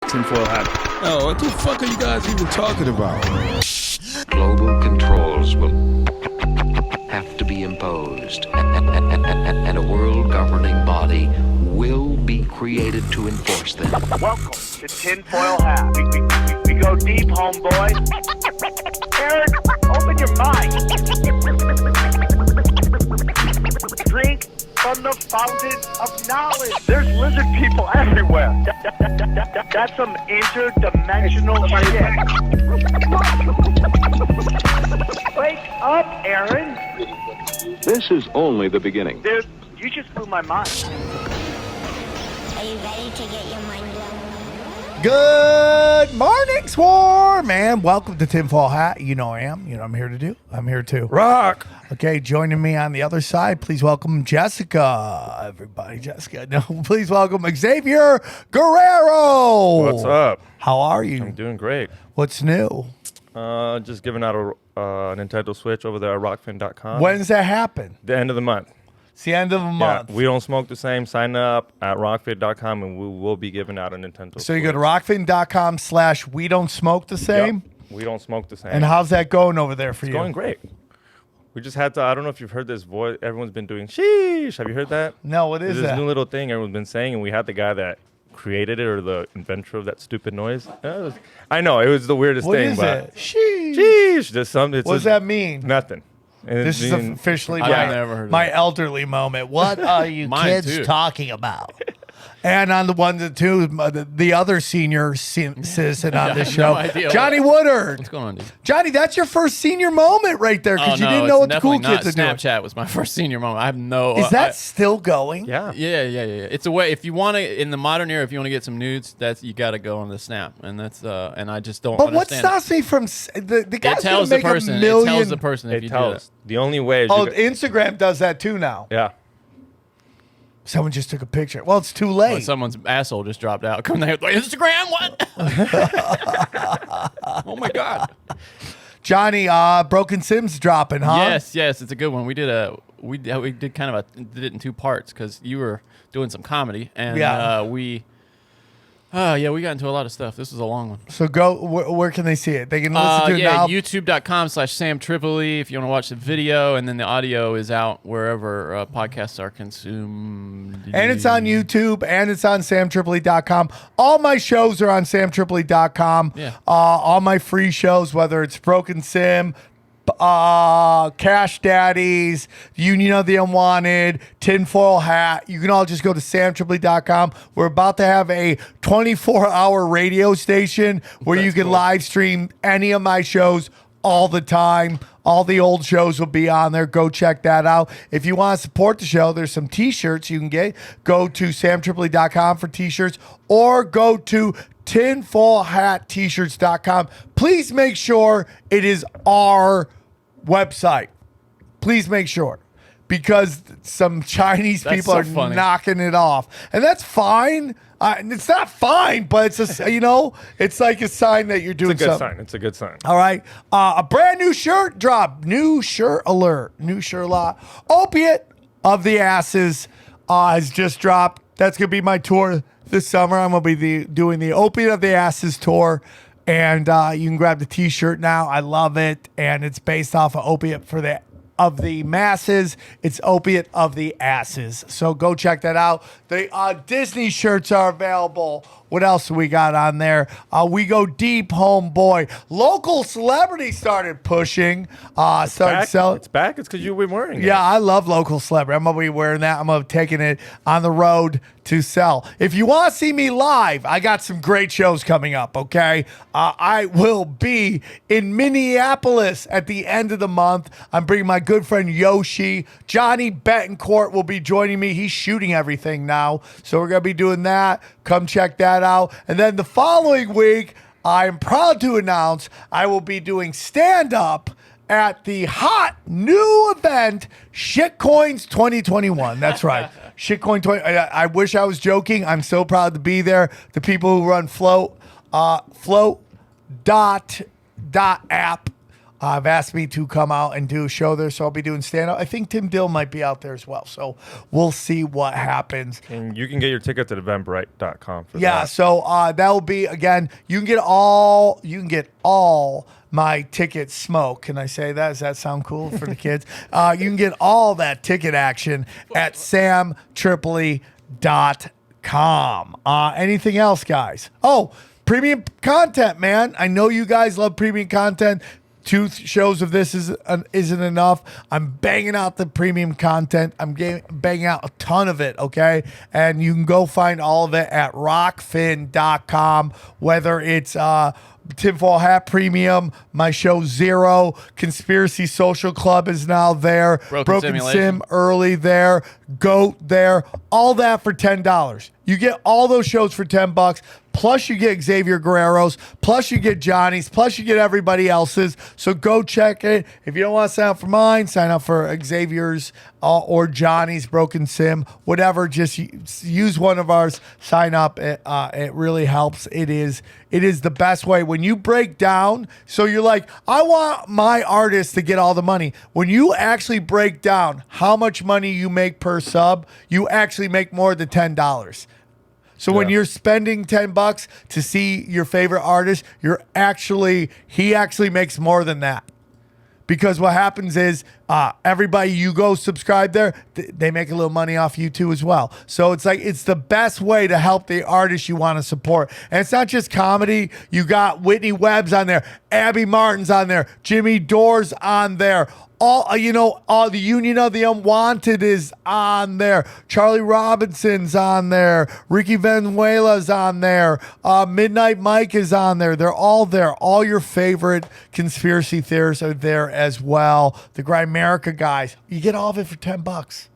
tinfoil hat. Oh, what the fuck are you guys even talking about? Global controls will have to be imposed, and a world governing body will be created to enforce them. Welcome to Tinfoil Hat. We go deep, homeboy. Aaron, open your mind. Drink from the fountain of knowledge. There's lizard people everywhere. That's some interdimensional shit. Wake up, Aaron. This is only the beginning. Dude, you just blew my mind. Are you ready to get your mind blown? Good morning, Swarm, and welcome to Tinfoil Hat. You know I am. You know I'm here to do. I'm here to rock. Okay, joining me on the other side, please welcome Jessica. Everybody, Jessica. No, please welcome Xavier Guerrero. What's up? How are you? I'm doing great. What's new? Just giving out a Nintendo Switch over there at rockfin.com. When does that happen? The end of the month. It's the end of the month. Yeah, we don't smoke the same. Sign up at rockfin.com and we will be giving out a Nintendo Switch. So you go to rockfin.com/we don't smoke the same? Yep. We don't smoke the same. And how's that going over there for you? It's going great. We just had to, I don't know if you've heard this voice. Everyone's been doing sheesh. Have you heard that? No, what is There's this that? new little thing everyone's been saying, and we had the guy that created it or the inventor of that stupid noise. I know, it was the weirdest What thing. is but it? Sheesh. Sheesh. Just something. What does that mean? Nothing. And This is officially I've never heard of my that. elderly moment. What are you Mine kids too. talking about? And on the one and two, the other senior citizen on this show, no idea. Johnny Woodard. What's going on, dude? Johnny, that's your first senior moment right there because you didn't know what the cool kids are doing. Snapchat was my first senior moment. I have no. Is that still going? Yeah. Yeah. It's a way if you want to in the modern era. If you want to get some nudes, that's you got to go on the Snap, and that's and I just don't. But what understand stops me from the it. guy's It tells gonna the make person. a million? It tells the person if It you tells. do The only way is Oh, you Instagram does that too now. yeah. Someone just took a picture. Well, it's too that. late. When someone's asshole just dropped out. Come there, like, Instagram. What? Oh my god. Johnny, Broken Sims dropping, huh? Yes, it's a good one. We did kind of did it in two parts because you were doing some comedy and we got into a lot of stuff. This was a long one. So go. Where can they see it? They can listen to it now. youtube.com/SamTripoli if you want to watch the video, and then the audio is out wherever podcasts are consumed. And it's on YouTube, and it's on SamTripoli.com. All my shows are on SamTripoli.com. Yeah. All my free shows, whether it's Broken Sim, Cash Daddies, Union of the Unwanted, Tinfoil Hat. You can all just go to SamTripoli.com. We're about to have a 24-hour radio station where you can live stream any of my shows all the time. All the old shows will be on there. Go check that out. If you want to support the show, there's some t-shirts you can get. Go to SamTripoli.com for t-shirts or go to tinfoilhattshirts.com. Please make sure it is our website. Please make sure. Because some Chinese That's people so are funny. knocking it off. And that's fine. It's not fine, but it's it's like a sign that you're doing It's a good something. sign. It's a good sign. All right. A brand new shirt drop. New shirt alert. New shirt lot. Opiate of the Asses has just dropped. That's going to be my tour this summer. I'm going to be doing the Opiate of the Asses tour. And you can grab the t-shirt now. I love it. And it's based off of Opiate of the Masses. It's Opiate of the Asses. So go check that out. The Disney shirts are available. What else do we got on there? We go deep, homeboy. Local celebrity started pushing. Started selling. It's back. It's because you've been wearing it. Yeah, I love local celebrity. I'm going to be wearing that. I'm going to be taking it on the road to sell. If you want to see me live, I got some great shows coming up, okay? I will be in Minneapolis at the end of the month. I'm bringing my good friend Yoshi. Johnny Betancourt will be joining me. He's shooting everything now. So we're going to be doing that. Come check that out. And then the following week, I'm proud to announce I will be doing stand-up at the hot new event, Shitcoins 2021. That's right. Shitcoin 20. I wish I was joking. I'm so proud to be there. The people who run Float, Float.app have asked me to come out and do a show there, so I'll be doing stand-up. I think Tim Dill might be out there as well, so we'll see what happens. And you can get your tickets at eventbrite.com for Yeah, that. so that will be, again, you can get all my ticket smoke. Can I say that? Does that sound cool for the kids? You can get all that ticket action at SamTripoli.com. Anything else, guys? Oh, premium content, man. I know you guys love premium content. 2 shows of this isn't enough. I'm banging out the premium content. I'm banging out a ton of it, okay? And you can go find all of it at rockfin.com, whether it's Tinfoil Hat Premium, my show Zero, Conspiracy Social Club is now there, Broken Sim early there, Goat there, all that for $10. You get all those shows for $10, plus you get Xavier Guerrero's, plus you get Johnny's, plus you get everybody else's. So go check it. If you don't want to sign up for mine, sign up for Xavier's or Johnny's, Broken Sim, whatever. Just use one of ours. Sign up. It really helps. It is the best way. When you break down, so you're like, I want my artist to get all the money. When you actually break down how much money you make per sub, you actually make more than $10. So when you're spending $10 to see your favorite artist, he actually makes more than that. Because what happens is everybody you go subscribe there, they make a little money off you too as well. So it's like, it's the best way to help the artist you want to support. And it's not just comedy. You got Whitney Webb's on there, Abby Martin's on there, Jimmy Dore's on there. All the Union of the Unwanted is on there. Charlie Robinson's on there. Ricky Venuela's on there. Midnight Mike is on there. They're all there. All your favorite conspiracy theorists are there as well. The Grimerica guys. You get all of it for $10.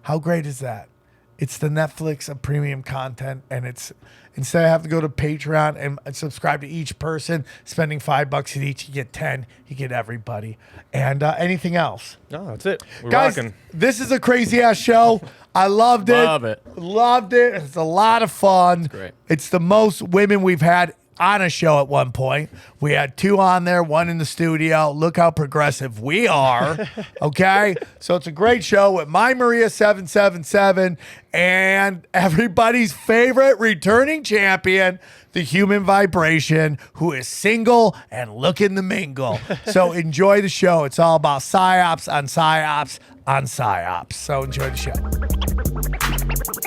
How great is that? It's the Netflix of premium content, and it's instead of having to go to Patreon and subscribe to each person, spending $5 at each, you get 10. You get everybody. And anything else? No, that's it. We're guys, rocking. this is a crazy ass show. I loved it. Loved it. It's a lot of fun. It's great. It's the most women we've had on a show at one point. We had 2 on there, 1 in the studio. Look how progressive we are. Okay? So it's a great show with MyMaria777 and everybody's favorite returning champion, the Human Vibration, who is single and looking to mingle. So enjoy the show. It's all about PsyOps on PsyOps on PsyOps. So enjoy the show.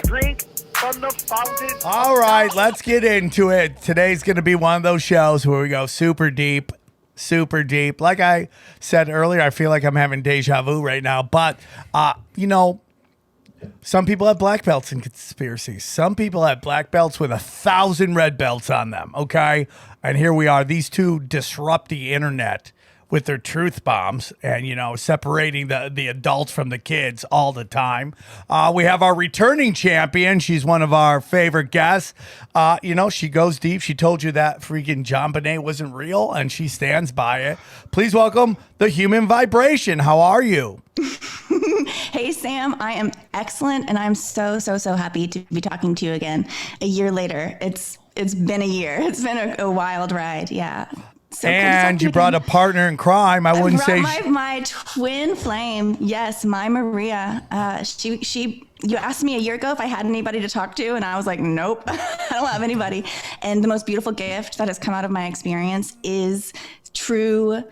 Drink from the fountain. All right, let's get into it. Today's going to be one of those shows where we go super deep. Like I said earlier, I feel like I'm having deja vu right now. But, some people have black belts in conspiracy. Some people have black belts with 1,000 red belts on them, okay? And here we are. These 2 disrupt the internet with their truth bombs and, separating the adults from the kids all the time. We have our returning champion. She's one of our favorite guests. She goes deep. She told you that freaking John Bonet wasn't real, and she stands by it. Please welcome the Human Vibration. How are you? Hey, Sam, I am excellent, and I'm so happy to be talking to you again a year later. It's been a year. It's been a wild ride, yeah. So and you brought a partner in crime. I wouldn't say my twin flame. Yes, MyMaria. You asked me a year ago if I had anybody to talk to, and I was like, nope, I don't have anybody. And the most beautiful gift that has come out of my experience is true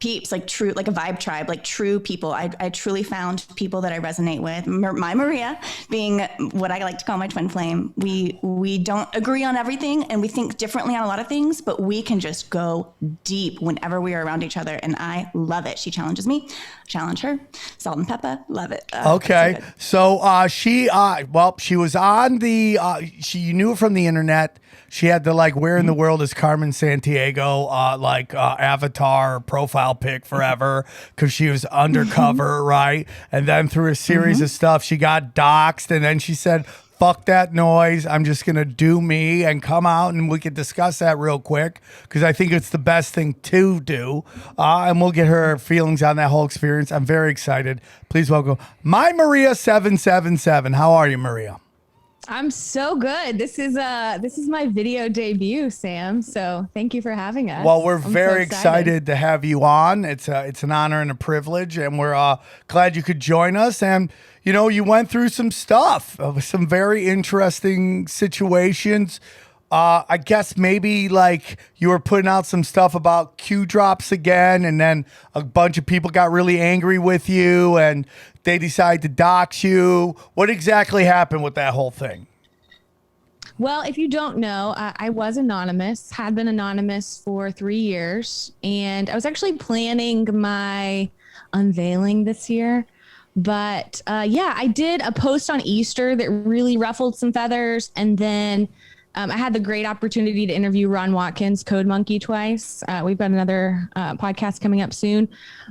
peeps, like a vibe tribe, like true people. I truly found people that I resonate with. MyMaria being what I like to call my twin flame. We don't agree on everything, and we think differently on a lot of things, but we can just go deep whenever we are around each other, and I love it. She challenges me, challenge her. Salt and pepper, love it. Okay, so she was on the. You knew her from the internet. She had the where in the world is Carmen Sandiego avatar profile pic forever because she was undercover, right? And then through a series of stuff, she got doxxed, and then she said, fuck that noise. I'm just going to do me and come out, and we can discuss that real quick because I think it's the best thing to do. And we'll get her feelings on that whole experience. I'm very excited. Please welcome MyMaria777. How are you, Maria? I'm so good. This is my video debut, Sam. So thank you for having us. Well, we're I'm very so excited to have you on. It's an honor and a privilege, and we're glad you could join us. And you went through some stuff, some very interesting situations. I guess maybe like you were putting out some stuff about Q drops again, and then a bunch of people got really angry with you, and they decided to dox you. What exactly happened with that whole thing? Well, if you don't know, I was anonymous, had been anonymous for 3 years, and I was actually planning my unveiling this year. But I did a post on Easter that really ruffled some feathers, and then I had the great opportunity to interview Ron Watkins, Code Monkey, twice. We've got another podcast coming up soon.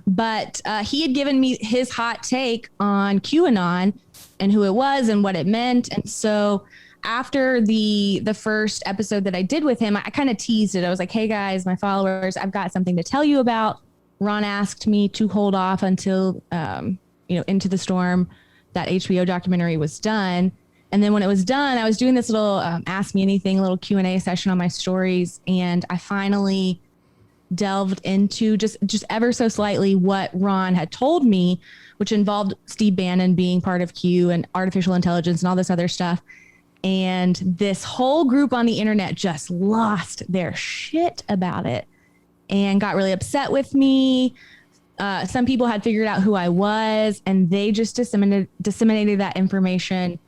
But he had given me his hot take on QAnon and who it was and what it meant. And so after the first episode that I did with him, I kind of teased it. I was like, hey, guys, my followers, I've got something to tell you about. Ron asked me to hold off until, Into the Storm, that HBO documentary was done. And then when it was done, I was doing this little Ask Me Anything, little Q&A session on my stories. And I finally delved into just ever so slightly what Ron had told me, which involved Steve Bannon being part of Q and artificial intelligence and all this other stuff. And this whole group on the internet just lost their shit about it and got really upset with me. Some people had figured out who I was, and they just disseminated that information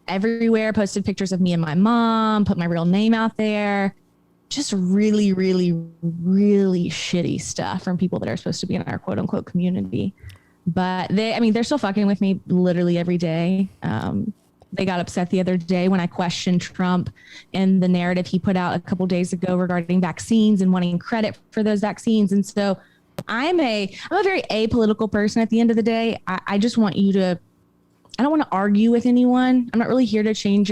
everywhere, posted pictures of me and my mom, put my real name out there. Just really, really, really shitty stuff from people that are supposed to be in our quote unquote community. But they're still fucking with me literally every day. They got upset the other day when I questioned Trump and the narrative he put out a couple days ago regarding vaccines and wanting credit for those vaccines. And so I'm a very apolitical person at the end of the day. I just want you to, I don't want to argue with anyone. I'm not really here to change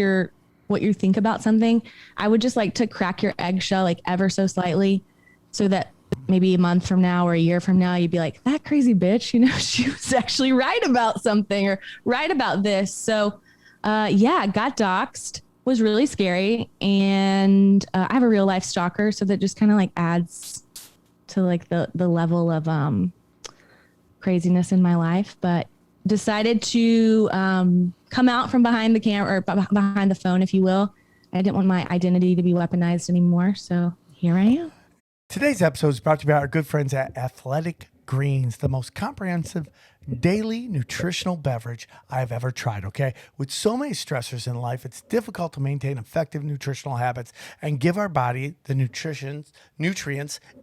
what you think about something. I would just like to crack your eggshell like ever so slightly so that maybe a month from now or a year from now, you'd be like, that crazy bitch, she was actually right about something or right about this. So got doxxed, was really scary. And I have a real life stalker. So that just kind of like adds to like the level of craziness in my life. But decided to come out from behind the camera or behind the phone, if you will. I didn't want my identity to be weaponized anymore. So here I am. Today's episode is brought to you by our good friends at Athletic Greens, the most comprehensive daily nutritional beverage I've ever tried, okay? With so many stressors in life, it's difficult to maintain effective nutritional habits and give our body the nutrients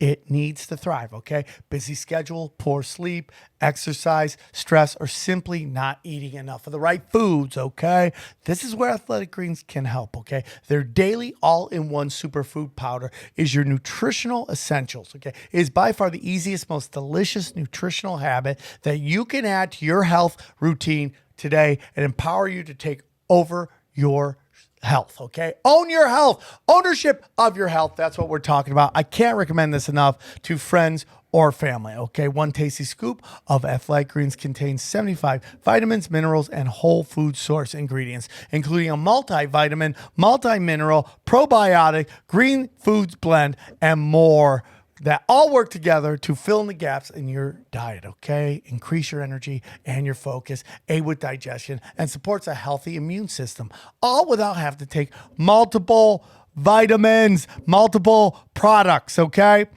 it needs to thrive, okay? Busy schedule, poor sleep, exercise, stress, or simply not eating enough of the right foods, okay? This is where Athletic Greens can help, okay? Their daily all-in-one superfood powder is your nutritional essentials, okay? It is by far the easiest, most delicious nutritional habit that you can add to your health routine today and empower you to take over your health, okay? Own your health. Ownership of your health. That's what we're talking about. I can't recommend this enough to friends or family, okay? One tasty scoop of Athletic Greens contains 75 vitamins, minerals, and whole food source ingredients, including a multivitamin, multi-mineral, probiotic, green foods blend, and more that all work together to fill in the gaps in your diet, okay? Increase your energy and your focus, aid with digestion, and supports a healthy immune system, all without having to take multiple vitamins, multiple products, okay?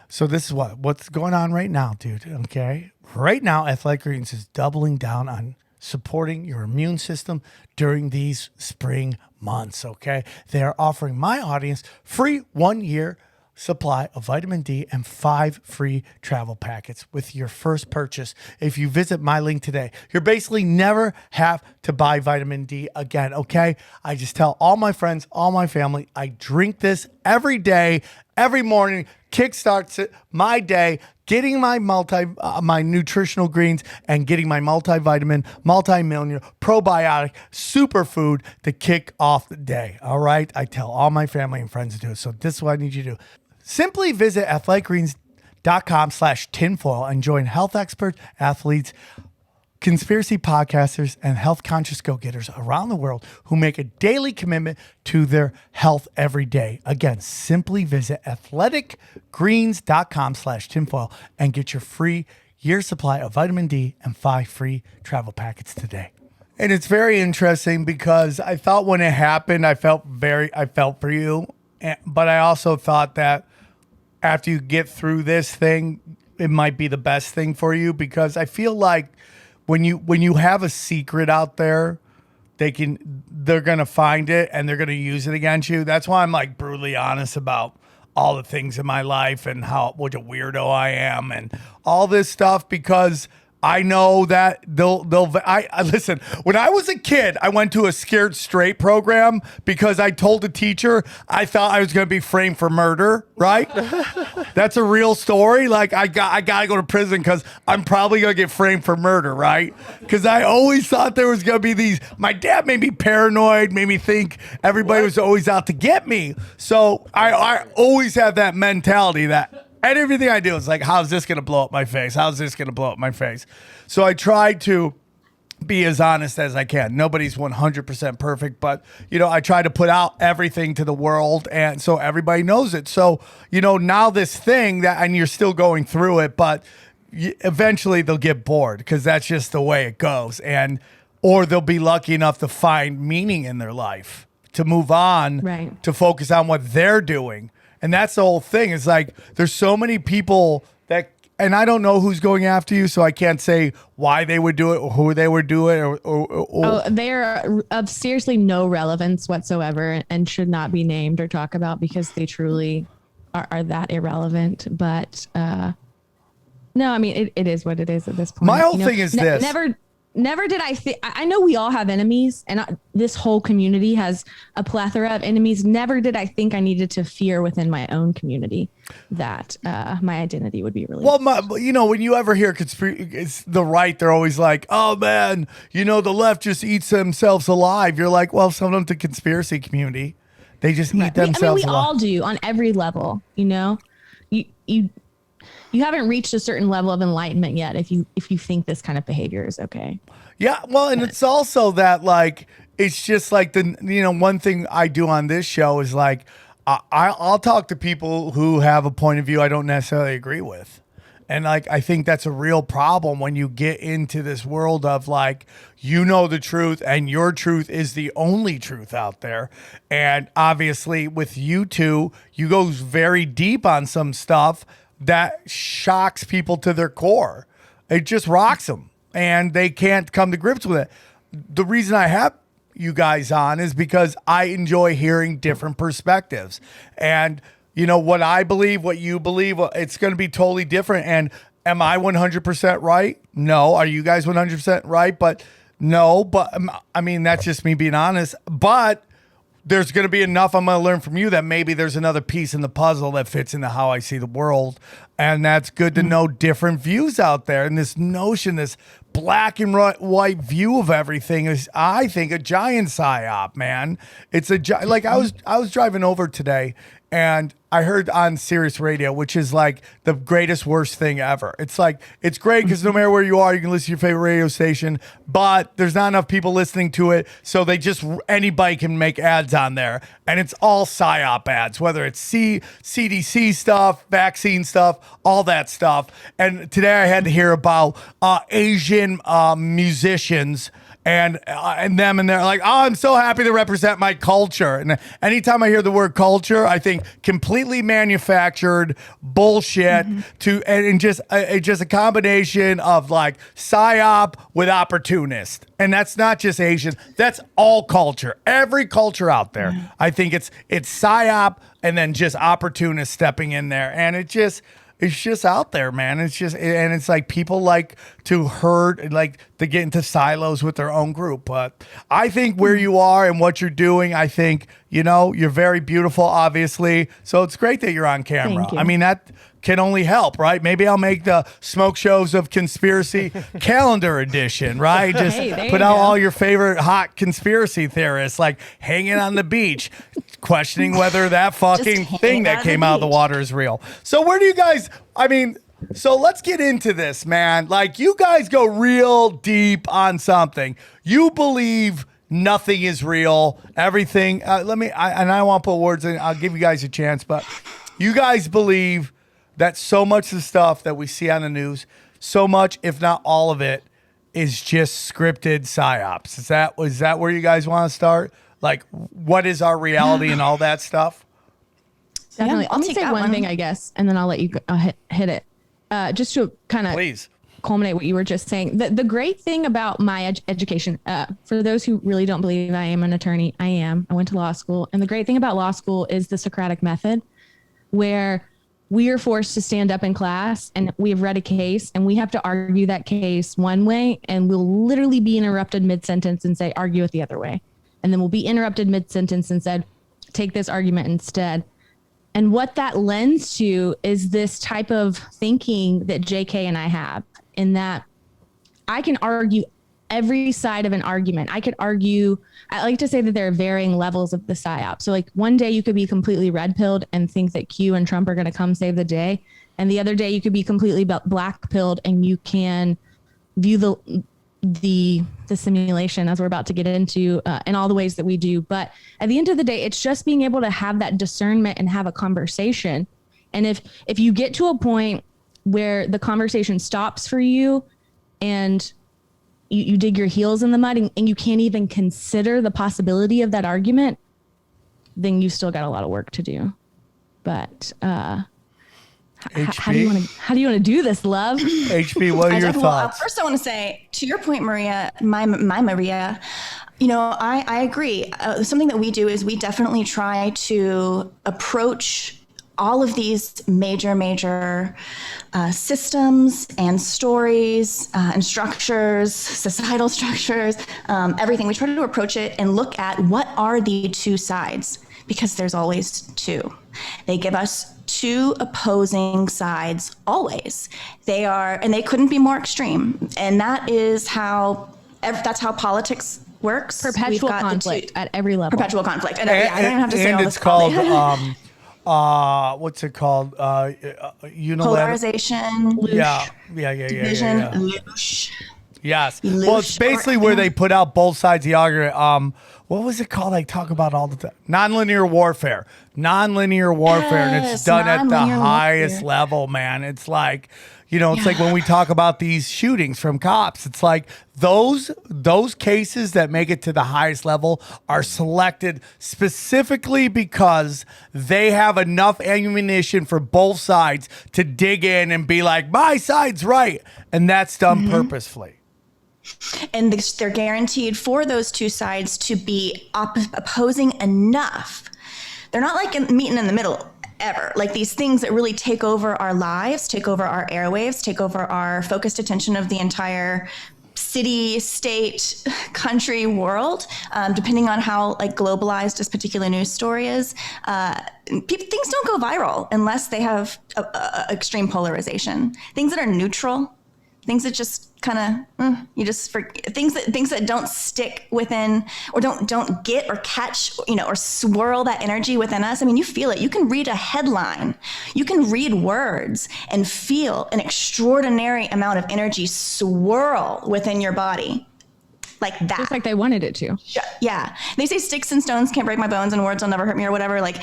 So this is what's going on right now, dude, okay? Right now, Athletic Greens is doubling down on supporting your immune system during these spring months, okay? They are offering my audience free 1-year supply of vitamin D and 5 free travel packets with your first purchase. If you visit my link today, you're basically never have to buy vitamin D again, okay? I just tell all my friends, all my family, I drink this every day, every morning, kickstarts my day, getting my my nutritional greens and getting my multivitamin, multi-mineral, probiotic, superfood to kick off the day, all right? I tell all my family and friends to do it. So this is what I need you to do. Simply visit athleticgreens.com/tinfoil and join health experts, athletes, conspiracy podcasters and health conscious go-getters around the world who make a daily commitment to their health every day. Again, simply visit athleticgreens.com/tinfoil and get your free year supply of vitamin D and 5 free travel packets today. And it's very interesting because I thought when it happened, I felt for you, but I also thought that after you get through this thing, it might be the best thing for you, because I feel like when you have a secret out there, they're gonna find it and they're gonna use it against you. That's why I'm like brutally honest about all the things in my life and what a weirdo I am and all this stuff, because I know that I listen, when I was a kid, I went to a Scared Straight program because I told the teacher I thought I was going to be framed for murder, right? That's a real story. Like I got to go to prison because I'm probably going to get framed for murder, right? Because I always thought there was going to be these, my dad made me paranoid, made me think everybody was always out to get me. So I always had that mentality that, and everything I do is like, how's this going to blow up my face? How's this going to blow up my face? So I try to be as honest as I can. Nobody's 100% perfect, but, I try to put out everything to the world, and so everybody knows it. So, now this thing and you're still going through it, but eventually they'll get bored because that's just the way it goes. Or they'll be lucky enough to find meaning in their life, to move on, right, to focus on what they're doing. And that's the whole thing. It's like there's so many people that, and I don't know who's going after you, so I can't say why they would do it or who they would do it. They're of seriously no relevance whatsoever and should not be named or talked about because they truly are that irrelevant. But no, I mean, it is what it is at this point. My whole thing is this. Never did I think, I know we all have enemies, and this whole community has a plethora of enemies. Never did I think I needed to fear within my own community that my identity would be released. Well, when you ever hear it's the right, they're always like, oh man, the left just eats themselves alive. You're like, well, some of them, the conspiracy community, they just eat themselves we alive. All do on every level, You haven't reached a certain level of enlightenment yet if you think this kind of behavior is okay. Yeah, well, and it's also that, like, it's just like one thing I do on this show is like I'll talk to people who have a point of view I don't necessarily agree with. And like I think that's a real problem when you get into this world of like, the truth and your truth is the only truth out there. And obviously with you two, you go very deep on some stuff that shocks people to their core. It just rocks them and they can't come to grips with it. The reason I have you guys on is because I enjoy hearing different perspectives. And what I believe, what you believe, it's going to be totally different. And am I 100% right? No. Are you guys 100% right? But no, but I mean, that's just me being honest. But there's going to be enough I'm going to learn from you that maybe there's another piece in the puzzle that fits into how I see the world. And that's good to know different views out there. And this notion, this black and white view of everything is, I think, a giant PsyOp, man. It's like I was driving over today and I heard on Sirius Radio, which is like the greatest, worst thing ever. It's like, it's great because no matter where you are, you can listen to your favorite radio station, but there's not enough people listening to it. So anybody can make ads on there. And it's all PsyOp ads, whether it's CDC stuff, vaccine stuff, all that stuff. And today I had to hear about Asian musicians and them, and they're like, oh, I'm so happy to represent my culture. And anytime I hear the word culture, I think completely manufactured bullshit and just a combination of like PsyOp with opportunist. And that's not just Asian, that's all culture, every culture out there. I think it's PsyOp and then just opportunists stepping in there. And it's just out there, man. It's like people like to herd, like to get into silos with their own group. But I think where you are and what you're doing, I think, you're very beautiful, obviously. So it's great that you're on camera. Thank you. I mean, that can only help, right? Maybe I'll make the Smoke Shows of Conspiracy calendar edition, right? Just put out all your favorite hot conspiracy theorists, like hanging on the beach, questioning whether that fucking thing that came out of the water is real. So where do you guys, I mean, So let's get into this, man. Like, you guys go real deep on something. You believe nothing is real. Everything. I don't want to put words in. I'll give you guys a chance, but you guys believe that so much of the stuff that we see on the news, so much, if not all of it, is just scripted psyops. Is that where you guys want to start? Like, what is our reality and all that stuff? Definitely. I'll Let me take say one thing, I guess, and then I'll let you hit it. Just to kind of culminate what you were just saying. The great thing about my education, for those who really don't believe I am an attorney, I am. I went to law school. And the great thing about law school is the Socratic method, where we are forced to stand up in class and we have read a case and we have to argue that case one way, and we'll literally be interrupted mid-sentence and say, argue it the other way. And then we'll be interrupted mid-sentence and said, take this argument instead. And what that lends to is this type of thinking that JK and I have, in that I can argue every side of an argument. I like to say that there are varying levels of the PsyOp. So like one day you could be completely red pilled and think that Q and Trump are going to come save the day. And the other day you could be completely black pilled and you can view the simulation, as we're about to get into, in all the ways that we do. But at the end of the day, it's just being able to have that discernment and have a conversation. And if you get to a point where the conversation stops for you and you dig your heels in the mud and you can't even consider the possibility of that argument, then you still got a lot of work to do. But how do you want to do this, love? HP, what are your thoughts? First, I want to say, to your point, Maria, my Maria, I agree. Something that we do is we definitely try to approach all of these major systems and stories and structures, societal structures, everything. We try to approach it and look at what are the two sides, because there's always two. They give us two opposing sides always. And they couldn't be more extreme. And that's how politics works. Perpetual conflict at every level. Perpetual conflict. And I don't even have to say all this. And it's called what's it called? Polarization. Yeah. Division. Loosh. Yes. Well, it's basically where they put out both sides of the argument. What was it called? I talk about all the time. Nonlinear warfare. And it's done at the highest level, man. It's like, it's like when we talk about these shootings from cops, it's like those cases that make it to the highest level are selected specifically because they have enough ammunition for both sides to dig in and be like, my side's right. And that's done purposefully. And they're guaranteed for those two sides to be opposing enough. They're not like meeting in the middle ever. Like these things that really take over our lives, take over our airwaves, take over our focused attention of the entire city, state, country, world, depending on how like globalized this particular news story is. Things don't go viral unless they have extreme polarization. Things that are neutral, things that just kind of things that don't stick within or don't get or catch, or swirl that energy within us. I mean, you feel it. You can read a headline, you can read words and feel an extraordinary amount of energy swirl within your body. Like that. Just like they wanted it to. Yeah. They say sticks and stones can't break my bones and words will never hurt me or whatever. Like,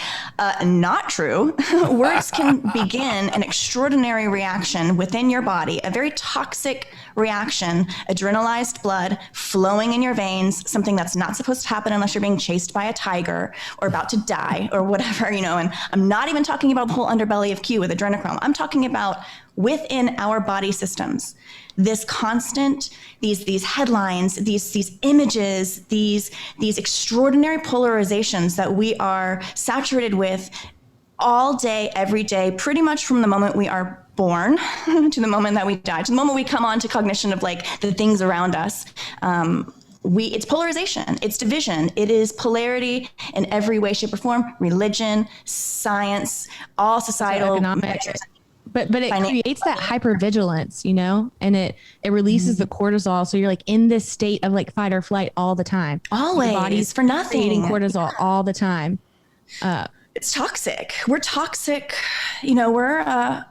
not true. Words can begin an extraordinary reaction within your body, a very toxic reaction, adrenalized blood flowing in your veins, something that's not supposed to happen unless you're being chased by a tiger or about to die or whatever, and I'm not even talking about the whole underbelly of Q with adrenochrome. I'm talking about within our body systems. This constant, these headlines, these images, these extraordinary polarizations that we are saturated with all day, every day, pretty much from the moment we are born to the moment that we die, to the moment we come on to cognition of like the things around us. It's polarization, it's division, it is polarity in every way, shape, or form, religion, science, all societal measures. But it creates that hypervigilance, and it releases the cortisol. So you're like in this state of like fight or flight all the time. Always, your body's for nothing. Creating cortisol all the time. It's toxic. We're toxic. We're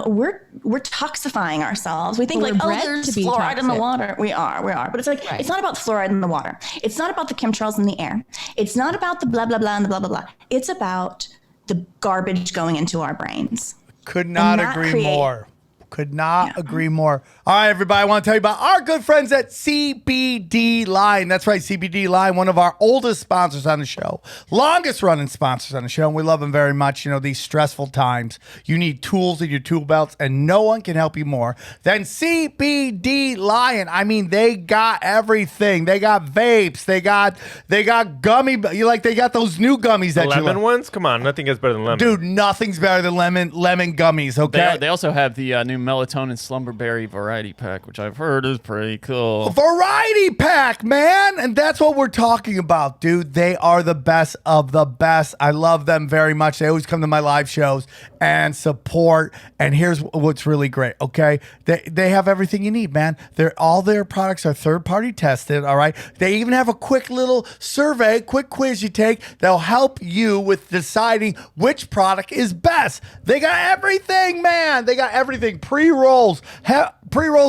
we're toxifying ourselves. We think But like, we're oh, bred there's to be fluoride in the toxic. water. We are. But it's like, Right. it's not about the fluoride in the water. It's not about the chemtrails in the air. It's not about the blah, blah, blah, and the blah, blah, blah. It's about the garbage going into our brains. Could not And that agree more. Could not agree more. All right, everybody, I want to tell you about our good friends at CBD Line. That's right, CBD Line, one of our oldest sponsors on the show, longest running sponsors on the show, and we love them very much. You know, these stressful times, you need tools in your tool belts, and no one can help you more than CBD Lion. I mean, they got everything. They got vapes. They got gummy. They got those new gummies that you lemon love. ones? Come on, nothing gets better than lemon. Dude, nothing's better than lemon gummies. Okay. They also have the new melatonin slumberberry variety pack, which I've heard is pretty cool. Variety pack, man. And that's what we're talking about, dude. They are the best of the best. I love them very much. They always come to my live shows and support. And here's what's really great, okay? They have everything you need, man. All their products are third-party tested, all right? They even have a quick little survey, quick quiz you take that'll help you with deciding which product is best. They got everything, man. They got everything. Pre-rolls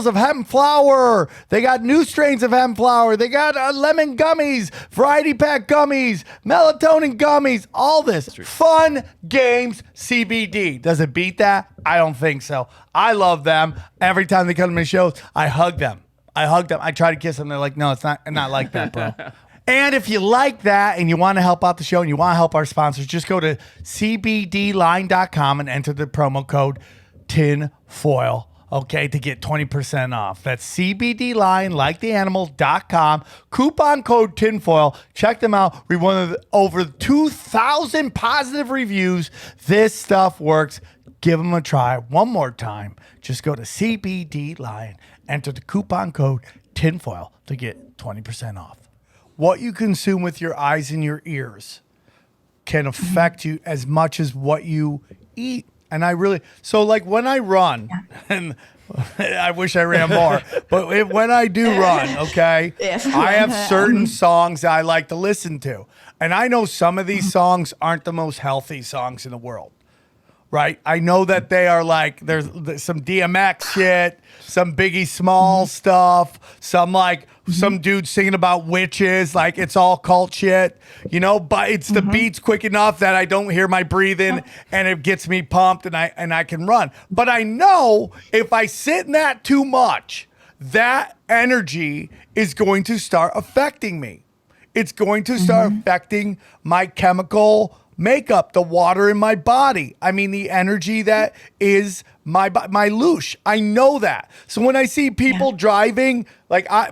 of hemp flower. They got new strains of hemp flower. They got lemon gummies, variety pack gummies, melatonin gummies, all this. Fun games CBD. Does it beat that? I don't think so. I love them. Every time they come to my shows, I hug them. I try to kiss them. They're like, no, it's not like that, bro. And if you like that and you want to help out the show and you want to help our sponsors, just go to cbdline.com and enter the promo code TINFOIL, okay, to get 20% off. That's cbdline.com, coupon code TINFOIL. Check them out. We won over 2,000 positive reviews. This stuff works. Give them a try one more time. Just go to CBD enter the coupon code TINFOIL to get 20% off. What you consume with your eyes and your ears can affect you as much as what you eat. And so like when I run, and I wish I ran more, but when I do run, okay, I have certain songs that I like to listen to. And I know some of these songs aren't the most healthy songs in the world, right? I know that they are like, there's some DMX shit, some Biggie Small stuff, some dude singing about witches, like it's all cult shit, but it's the beats quick enough that I don't hear my breathing and it gets me pumped and I can run. But I know if I sit in that too much, that energy is going to start affecting me. It's going to start affecting my chemical makeup, the water in my body. I mean, the energy that is my loosh. I know that. So when I see people driving,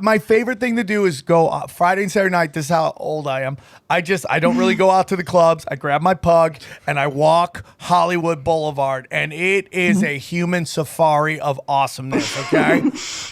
my favorite thing to do is go Friday and Saturday night. This is how old I am. I don't really go out to the clubs. I grab my pug and I walk Hollywood Boulevard, and it is a human safari of awesomeness. Okay,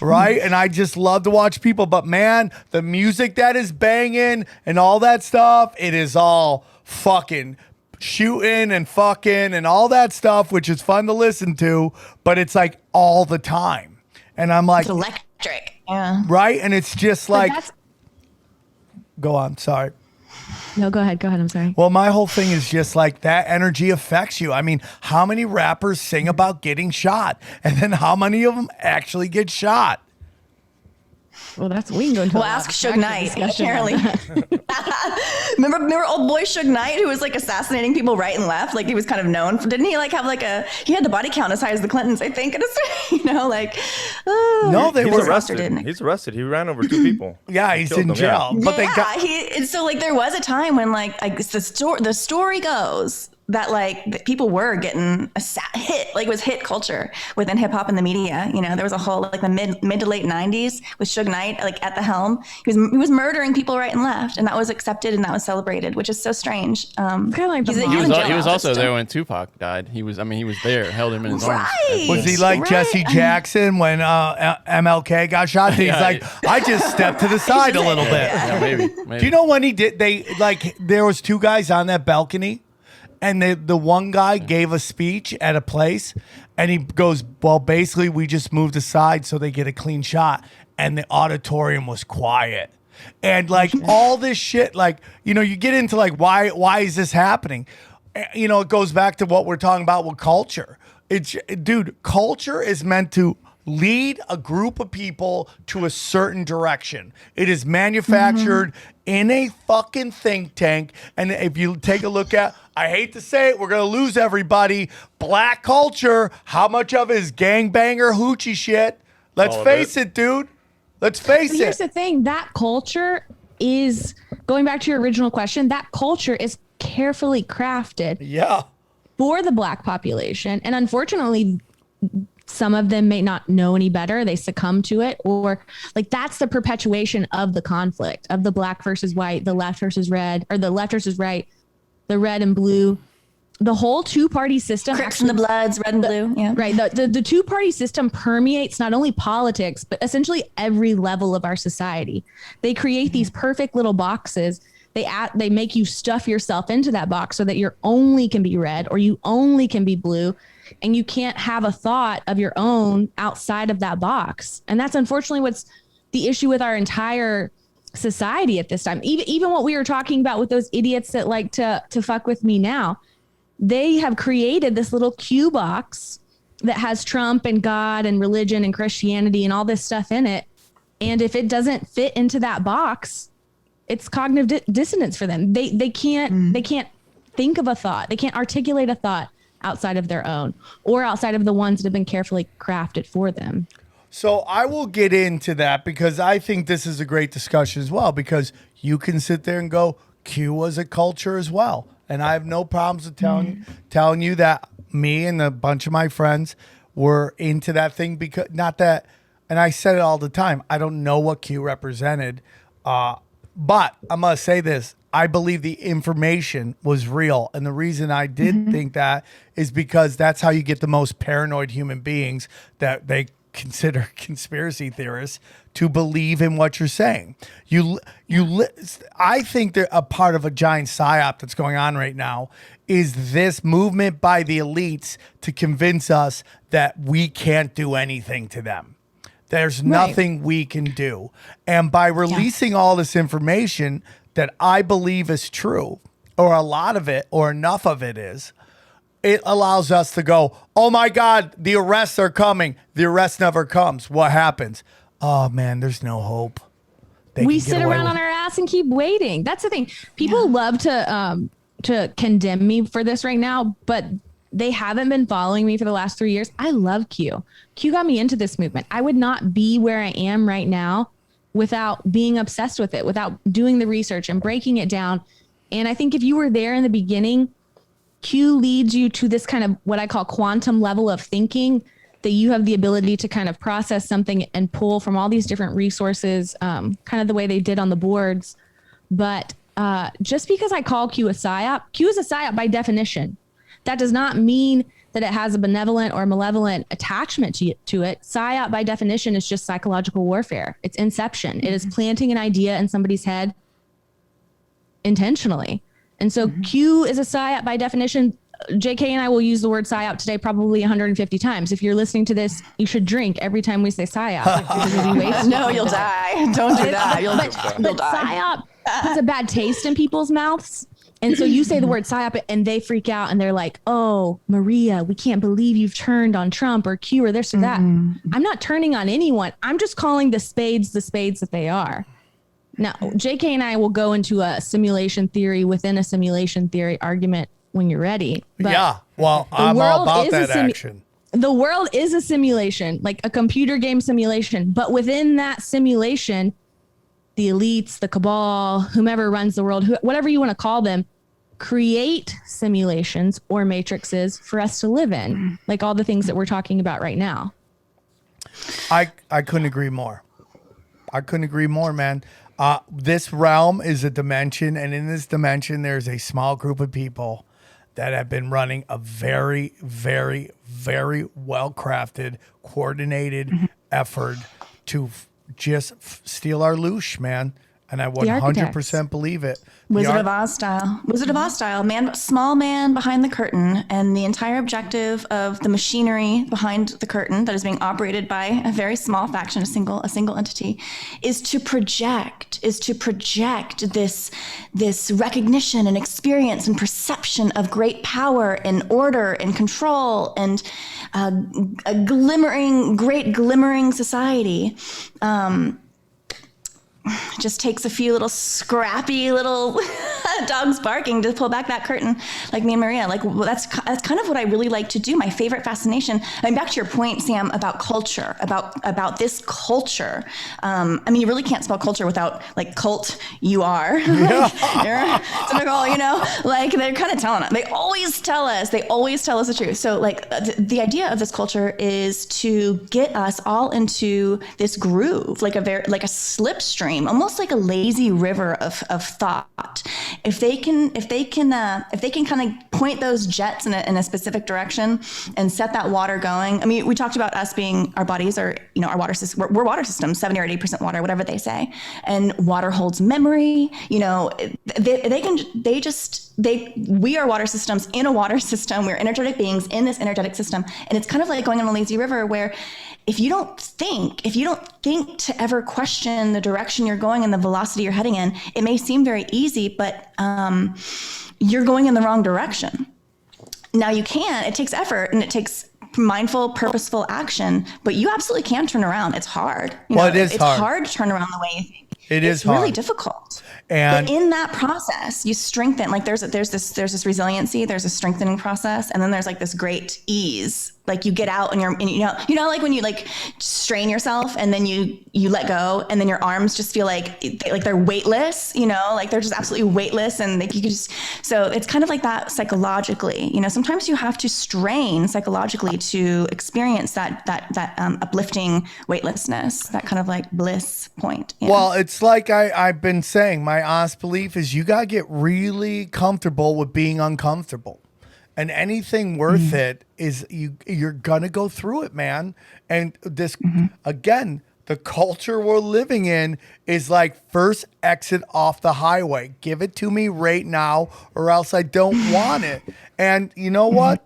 right? And I just love to watch people. But man, the music that is banging and all that stuff, it is all fucking shooting and fucking and all that stuff, which is fun to listen to, but it's like all the time. And I'm like, It's electric. Yeah. right? And it's just like, go on, sorry. No, go ahead. I'm sorry. Well, my whole thing is just like that energy affects you. I mean, how many rappers sing about getting shot? And then how many of them actually get shot? Well, we can go into Ask Suge Knight. Apparently, remember old boy Suge Knight, who was like assassinating people right and left. Like he was kind of known for. Didn't he like have he had the body count as high as the Clintons? I think. No, they were arrested. He's arrested. He ran over 2 people. Yeah, he's in jail. But there was a time when the story goes that that people were getting hit, it was hit culture within hip hop and the media. There was a whole the mid to late 90s with Suge Knight at the helm. He was murdering people right and left, and that was accepted and that was celebrated, which is so strange. Kind of like he was also there when Tupac died. He was there, held him in his arms. Was he like Jesse Jackson when MLK got shot? He's like, I just stepped to the side a little bit. Yeah, maybe. Do you know when he did? There was 2 guys on that balcony. And the one guy gave a speech at a place, and he goes, well, basically, we just moved aside so they get a clean shot. And the auditorium was quiet. And all this shit, you get into why is this happening? It goes back to what we're talking about with culture. Dude, culture is meant to lead a group of people to a certain direction. It is manufactured in a fucking think tank. And if you take a look at, I hate to say it, we're going to lose everybody. Black culture, how much of it is gangbanger hoochie shit? Let's face it, dude. Let's face it. Here's the thing. That culture is, going back to your original question, that culture is carefully crafted. Yeah. For the Black population. And unfortunately, some of them may not know any better. They succumb to it, or like that's the perpetuation of the conflict of the Black versus white, the left versus red, or the left versus right, the red and blue, the whole two-party system. Crips and the Bloods, red and blue. Yeah. Right. The two-party system permeates not only politics, but essentially every level of our society. They create these perfect little boxes. They make you stuff yourself into that box so that you only can be red or you only can be blue, and you can't have a thought of your own outside of that box. And that's unfortunately what's the issue with our entire society at this time. Even what we were talking about with those idiots that like to fuck with me now, they have created this little Q box that has Trump and God and religion and Christianity and all this stuff in it. And if it doesn't fit into that box, it's cognitive dissonance for them. They can't think of a thought. They can't articulate a thought outside of their own or outside of the ones that have been carefully crafted for them. So I will get into that because I think this is a great discussion as well, because you can sit there and go, Q was a culture as well. And I have no problems with telling you that me and a bunch of my friends were into that thing, because not that, and I said it all the time, I don't know what Q represented, but I'm going to say this. I believe the information was real. And the reason I did think that is because that's how you get the most paranoid human beings that they consider conspiracy theorists to believe in what you're saying. I think that a part of a giant PsyOp that's going on right now is this movement by the elites to convince us that we can't do anything to them. There's nothing we can do. And by releasing all this information that I believe is true, or a lot of it, or enough of it is, it allows us to go, oh my God, the arrests are coming. The arrest never comes. What happens? Oh man, there's no hope. We sit around on our ass and keep waiting. That's the thing. People love to condemn me for this right now, but they haven't been following me for the last 3 years. I love Q. Q got me into this movement. I would not be where I am right now without being obsessed with it, without doing the research and breaking it down. And I think if you were there in the beginning, Q leads you to this kind of what I call quantum level of thinking, that you have the ability to kind of process something and pull from all these different resources, kind of the way they did on the boards. But just because I call Q a PsyOp, Q is a PsyOp by definition. That does not mean that it has a benevolent or malevolent attachment to it. PsyOp by definition is just psychological warfare. It's inception. It is planting an idea in somebody's head intentionally. And so Q is a PsyOp by definition. JK and I will use the word PsyOp today probably 150 times. If you're listening to this, you should drink every time we say PsyOp. No, you'll die. Don't do that. You'll die. But PsyOp has a bad taste in people's mouths. And so you say the word PsyOp and they freak out and they're like, oh, Maria, we can't believe you've turned on Trump or Q or this or that. I'm not turning on anyone. I'm just calling the spades that they are. Now, JK and I will go into a simulation theory within a simulation theory argument when you're ready. But yeah, well, I'm all about that action. The world is a simulation, like a computer game simulation. But within that simulation, the elites, the cabal, whomever runs the world, whatever you want to call them, create simulations or matrices for us to live in, like all the things that we're talking about right now. I couldn't agree more. I couldn't agree more, man. This realm is a dimension, and in this dimension, there's a small group of people that have been running a very, very, very well-crafted, coordinated effort to just steal our loosh, man. And I 100% believe it. Wizard of Oz style. Wizard of Oz style. Small man behind the curtain, and the entire objective of the machinery behind the curtain that is being operated by a very small faction, a single entity, is to project this recognition and experience and perception of great power and order and control and a great glimmering society. Just takes a few little scrappy little dogs barking to pull back that curtain, like me and Maria. Like, well, that's kind of what I really like to do. My favorite fascination. I mean, back to your point, Sam, about culture, about this culture. I mean, you really can't spell culture without like cult. You are typical, you know. Like they're kind of telling us. They always tell us the truth. So like the idea of this culture is to get us all into this groove, like a slipstream. Almost like a lazy river of thought. If they can kind of point those jets in a specific direction and set that water going. I mean, we talked about us being, our bodies are, you know, our water system. We're water systems, 70 or 80% water, whatever they say. And water holds memory. You know, we are water systems in a water system. We're energetic beings in this energetic system. And it's kind of like going on a lazy river where if you don't think to ever question the direction you're going and the velocity you're heading in, it may seem very easy, but you're going in the wrong direction. Now it takes effort and it takes mindful, purposeful action, but you absolutely can turn around. It's hard. It's hard to turn around the way you think. It's really difficult. But in that process, you strengthen. Like there's this resiliency, there's a strengthening process, and then there's like this great ease. Like you get out and you know like when you like strain yourself and then you let go and then your arms just feel like they're weightless, you know, like they're just absolutely weightless, and like you could just, so it's kind of like that psychologically. You know, sometimes you have to strain psychologically to experience that uplifting weightlessness, that kind of like bliss point. You know? Well, it's like I've been saying, my honest belief is you got to get really comfortable with being uncomfortable. And anything worth it is you're going to go through it, man. And this, again, the culture we're living in is like first exit off the highway. Give it to me right now or else I don't want it. And you know what?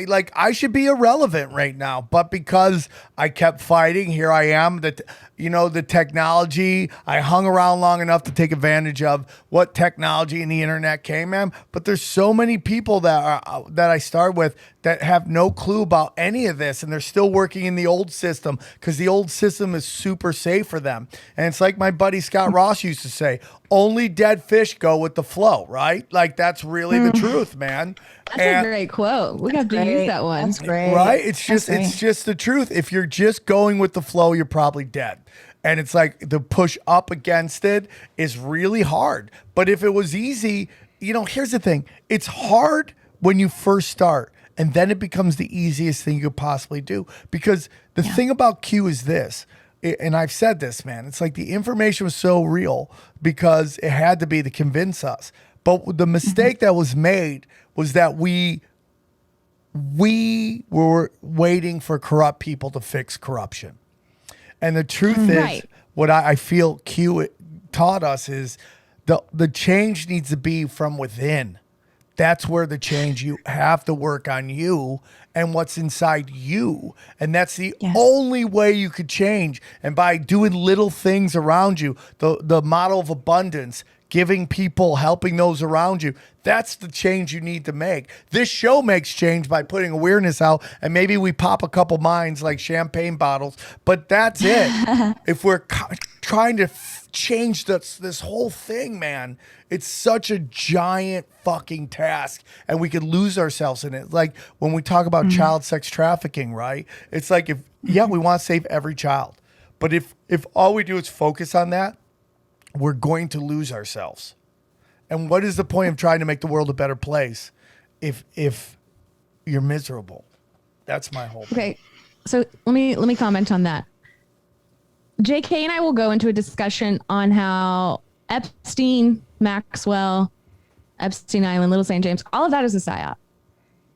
Like I should be irrelevant right now, but because I kept fighting, here I am. The technology, I hung around long enough to take advantage of what technology and the internet came in. But there's so many people that I started with that have no clue about any of this, and they're still working in the old system because the old system is super safe for them. And it's like my buddy Scott Ross used to say, only dead fish go with the flow, right? Like that's really the truth, man. That's a great quote. We have to use that one. That's great. Right? It's just the truth. If you're just going with the flow, you're probably dead. And it's like the push up against it is really hard. But if it was easy, you know, here's the thing. It's hard when you first start, and then it becomes the easiest thing you could possibly do. Because the thing about Q is this, and I've said this, man, it's like the information was so real because it had to be to convince us. But the mistake that was made was that we were waiting for corrupt people to fix corruption. And the truth is, what I feel Q taught us is the change needs to be from within. That's where the change, you have to work on you and what's inside you. And that's the only way you could change. And by doing little things around you, the model of abundance, giving people, helping those around you, that's the change you need to make. This show makes change by putting awareness out, and maybe we pop a couple minds like champagne bottles, but that's it. If we're trying to change this whole thing, man, it's such a giant fucking task, and we could lose ourselves in it. Like when we talk about child sex trafficking, right? It's like we want to save every child, but if all we do is focus on that, we're going to lose ourselves. And what is the point of trying to make the world a better place if you're miserable? That's my whole thing. Okay. So let me comment on that. JK and I will go into a discussion on how Epstein, Maxwell, Epstein Island, Little St. James, all of that is a PsyOp.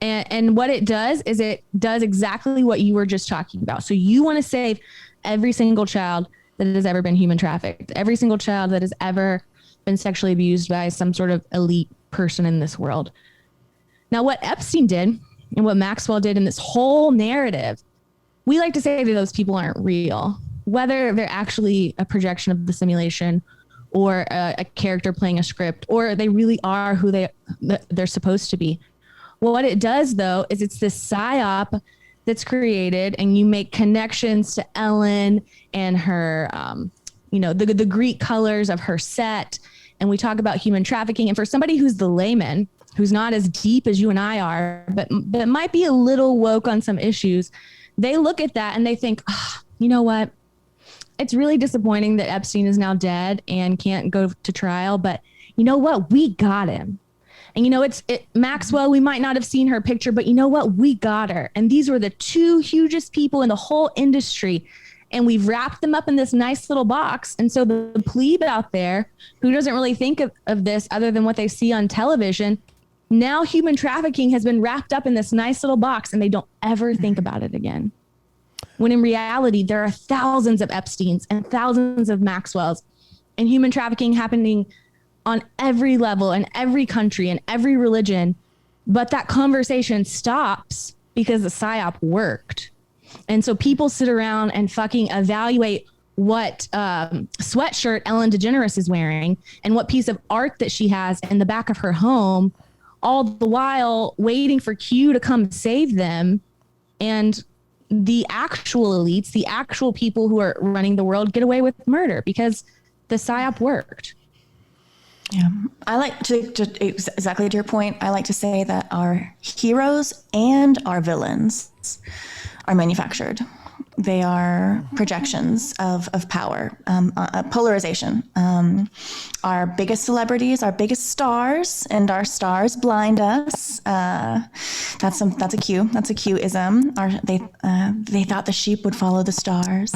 And what it does is it does exactly what you were just talking about. So you want to save every single child that has ever been human trafficked, every single child that has ever been sexually abused by some sort of elite person in this world. Now, what Epstein did and what Maxwell did in this whole narrative, we like to say that those people aren't real, whether they're actually a projection of the simulation or a character playing a script, or they really are who they're supposed to be. Well, what it does, though, is it's this PsyOp that's created, and you make connections to Ellen and her, the Greek colors of her set. And we talk about human trafficking. And for somebody who's the layman, who's not as deep as you and I are, but might be a little woke on some issues, they look at that and they think, you know what? It's really disappointing that Epstein is now dead and can't go to trial. But you know what? We got him. And, Maxwell, we might not have seen her picture, but you know what? We got her. And these were the two hugest people in the whole industry. And we've wrapped them up in this nice little box. And so the plebe out there who doesn't really think of this other than what they see on television, now human trafficking has been wrapped up in this nice little box and they don't ever think about it again. When in reality, there are thousands of Epsteins and thousands of Maxwells, and human trafficking happening on every level in every country and every religion. But that conversation stops because the PsyOp worked. And so people sit around and fucking evaluate what sweatshirt Ellen DeGeneres is wearing and what piece of art that she has in the back of her home, all the while waiting for Q to come save them. And the actual elites, the actual people who are running the world, get away with murder because the PsyOp worked. Yeah, I like to exactly to your point. I like to say that our heroes and our villains are manufactured. They are projections of power, polarization. Our biggest celebrities, our biggest stars, and our stars blind us. That's a Q. That's a Q-ism. They thought the sheep would follow the stars.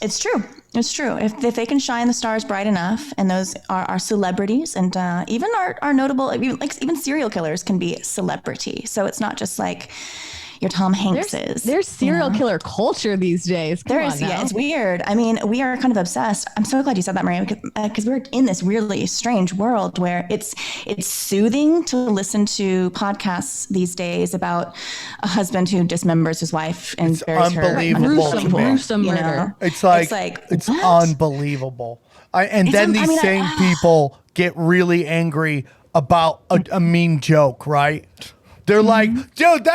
It's true. It's true. If they can shine the stars bright enough, and those are our celebrities, and even our notable, even serial killers can be celebrity. So it's not just like your Tom Hankses. There's serial killer culture these days. It's weird. I mean, we are kind of obsessed. I'm so glad you said that, Maria, because we're in this really strange world where it's soothing to listen to podcasts these days about a husband who dismembers his wife and buries her. Unbelievable. Gruesome murder. It's unbelievable. Then these same people get really angry about a mean joke, right? They're like, dude,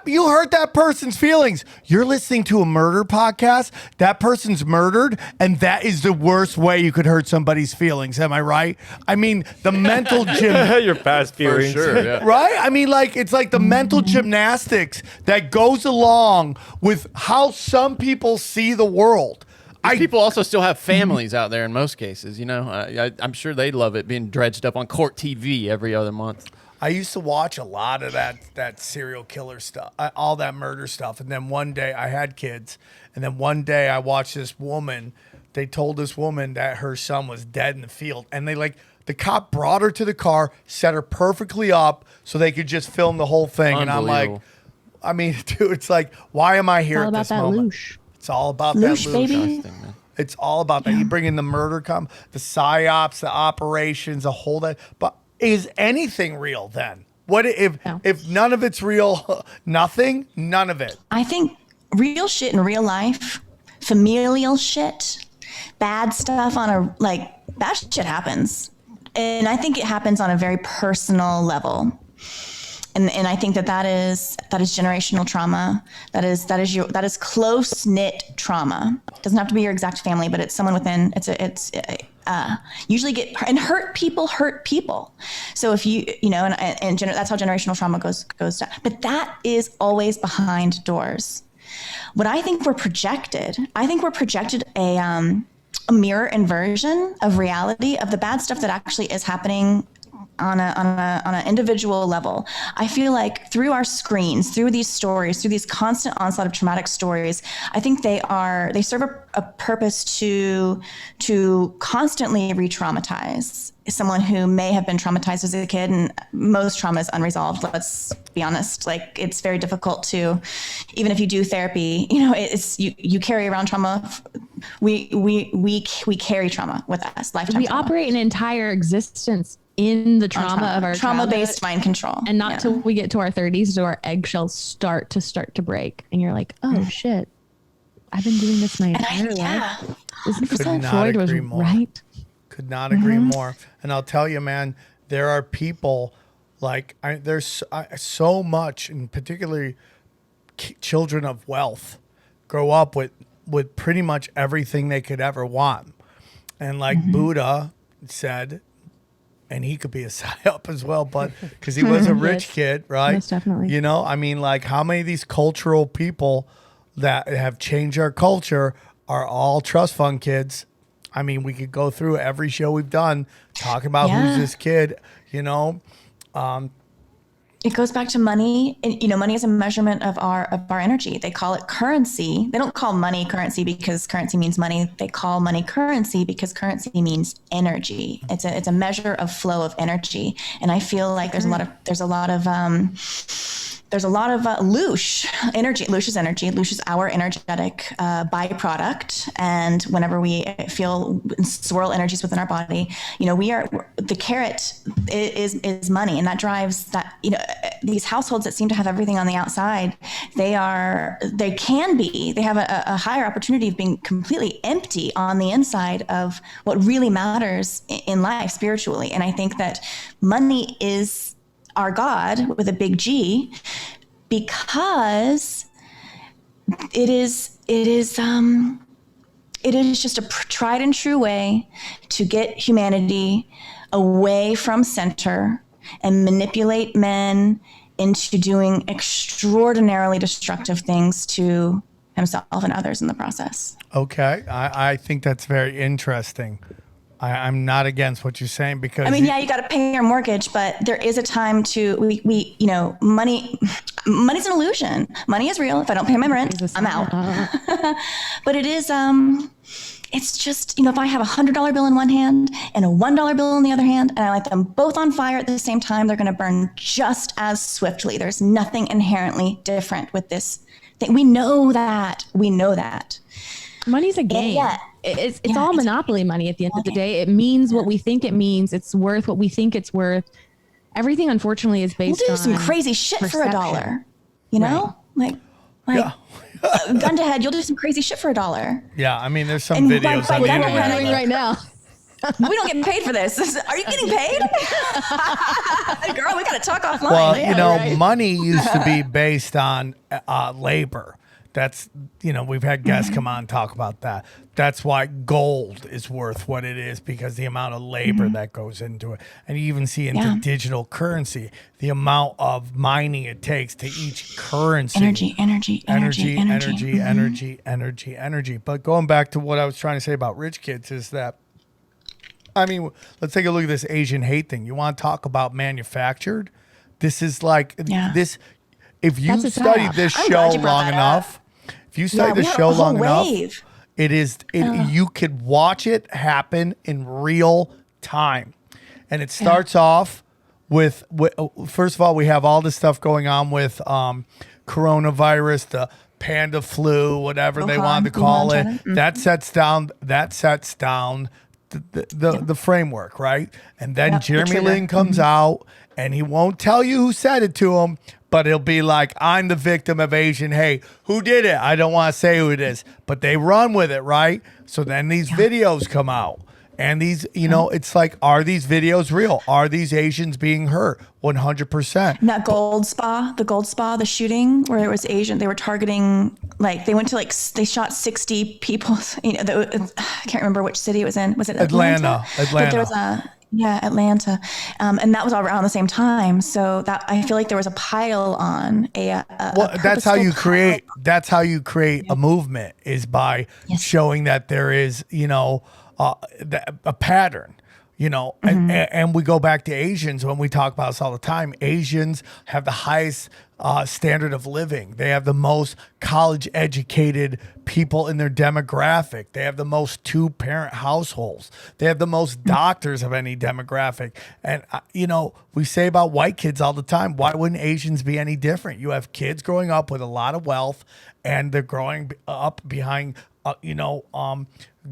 you hurt that person's feelings. You're listening to a murder podcast. That person's murdered, and that is the worst way you could hurt somebody's feelings. Am I right? I mean, the mental your past feelings, for sure, yeah. Right? I mean, it's like the mental gymnastics that goes along with how some people see the world. People also still have families out there in most cases. I'm sure they love it being dredged up on court TV every other month. I used to watch a lot of that serial killer stuff, all that murder stuff. And then one day I had kids. And then one day I watched this woman. They told this woman that her son was dead in the field. And the cop brought her to the car, set her perfectly up so they could just film the whole thing. And I'm like, I mean, dude, it's like, why am I here at this moment? It's all about that loosh, baby. It's all about that. You bring in the murder, the PsyOps, the operations, the whole that. But is anything real then? What if none of it's real? Nothing? None of it. I think real shit in real life, familial shit, bad stuff bad shit happens. And I think it happens on a very personal level. And I think that is generational trauma. That is close knit trauma. It doesn't have to be your exact family, but it's someone within. Usually hurt people. So if you that's how generational trauma goes down. But that is always behind doors. What I think we're projected a mirror inversion of reality of the bad stuff that actually is happening on an individual level. I feel like through our screens, through these stories, through these constant onslaught of traumatic stories, I think they serve a purpose to constantly re-traumatize someone who may have been traumatized as a kid, and most trauma is unresolved. Let's be honest. Like, it's very difficult to, even if you do therapy, it's you carry around trauma. We carry trauma with us, lifetime. We trauma. operate an entire existence in the trauma of our trauma-based mind control, and not till we get to our 30s do our eggshells start to break, and you're like, oh shit, I've been doing this my entire life. Isn't this how Freud was right? Could not agree more. And I'll tell you, man, there are people like there's so much, and particularly children of wealth, grow up with pretty much everything they could ever want. And like Buddha said, and he could be a PsyOp as well, but because he was a rich kid, right? Most definitely. I mean, like, how many of these cultural people that have changed our culture are all trust fund kids? I mean, we could go through every show we've done talking about who's this kid, It goes back to money. Money is a measurement of our energy. They call it currency. They don't call money currency because currency means money. They call money currency because currency means energy. It's a measure of flow of energy. And I feel like there's a lot of loosh energy. Loosh is energy. Loosh is our energetic byproduct. And whenever we swirl energies within our body, the carrot is money, and that drives that. These households that seem to have everything on the outside, they have a higher opportunity of being completely empty on the inside of what really matters in life spiritually. And I think that money is our God with a big G, because it is just a tried and true way to get humanity away from center and manipulate men into doing extraordinarily destructive things to himself and others in the process. Okay. I think that's very interesting. I'm not against what you're saying, because you got to pay your mortgage, but there is a time to money's an illusion. Money is real. If I don't pay my rent, I'm out. But it is it's just, if I have $100 bill in one hand and a $1 bill in the other hand, and I light them both on fire at the same time, they're going to burn just as swiftly. There's nothing inherently different with this thing. We know that. Money's a game. It's all monopoly money at the end of the day. It means what we think it means. It's worth what we think it's worth. Everything, unfortunately, is based on we'll do some crazy shit perception. for $1, Like gun to head, you'll do some crazy shit for $1. Yeah, I mean, there's some videos on the internet. What we're doing right now. We don't get paid for this. Are you getting paid? Girl, we got to talk offline. Well, money used to be based on labor. That's, we've had guests come on and talk about that. That's why gold is worth what it is, because the amount of labor that goes into it. And you even see into digital currency, the amount of mining it takes to each currency. Energy. But going back to what I was trying to say about rich kids is that, let's take a look at this Asian hate thing. You want to talk about manufactured? This is like this. If you studied this show long enough, you could watch it happen in real time. And it starts off with, first of all, we have all this stuff going on with coronavirus, the panda flu, whatever they wanted to call it. That sets down the framework, right? And then Jeremy Lin comes out, and he won't tell you who said it to him, but he'll be like, I'm the victim of Asian hate. Who did it? I don't want to say who it is. But they run with it, right? So then these videos come out. And these, it's like, are these videos real? Are these Asians being hurt? 100%. That the shooting where it was Asian, they were targeting, they went to they shot 60 people. I can't remember which city it was in. Was it Atlanta? But there was Atlanta. And that was all around the same time. So that I feel like there was a pile on that's how you create a movement, is by showing that there is, a pattern. and we go back to Asians when we talk about this all the time. Asians have the highest standard of living. They have the most college educated people in their demographic. They have the most 2-parent households. They have the most doctors of any demographic. And, we say about white kids all the time, why wouldn't Asians be any different? You have kids growing up with a lot of wealth, and they're growing up behind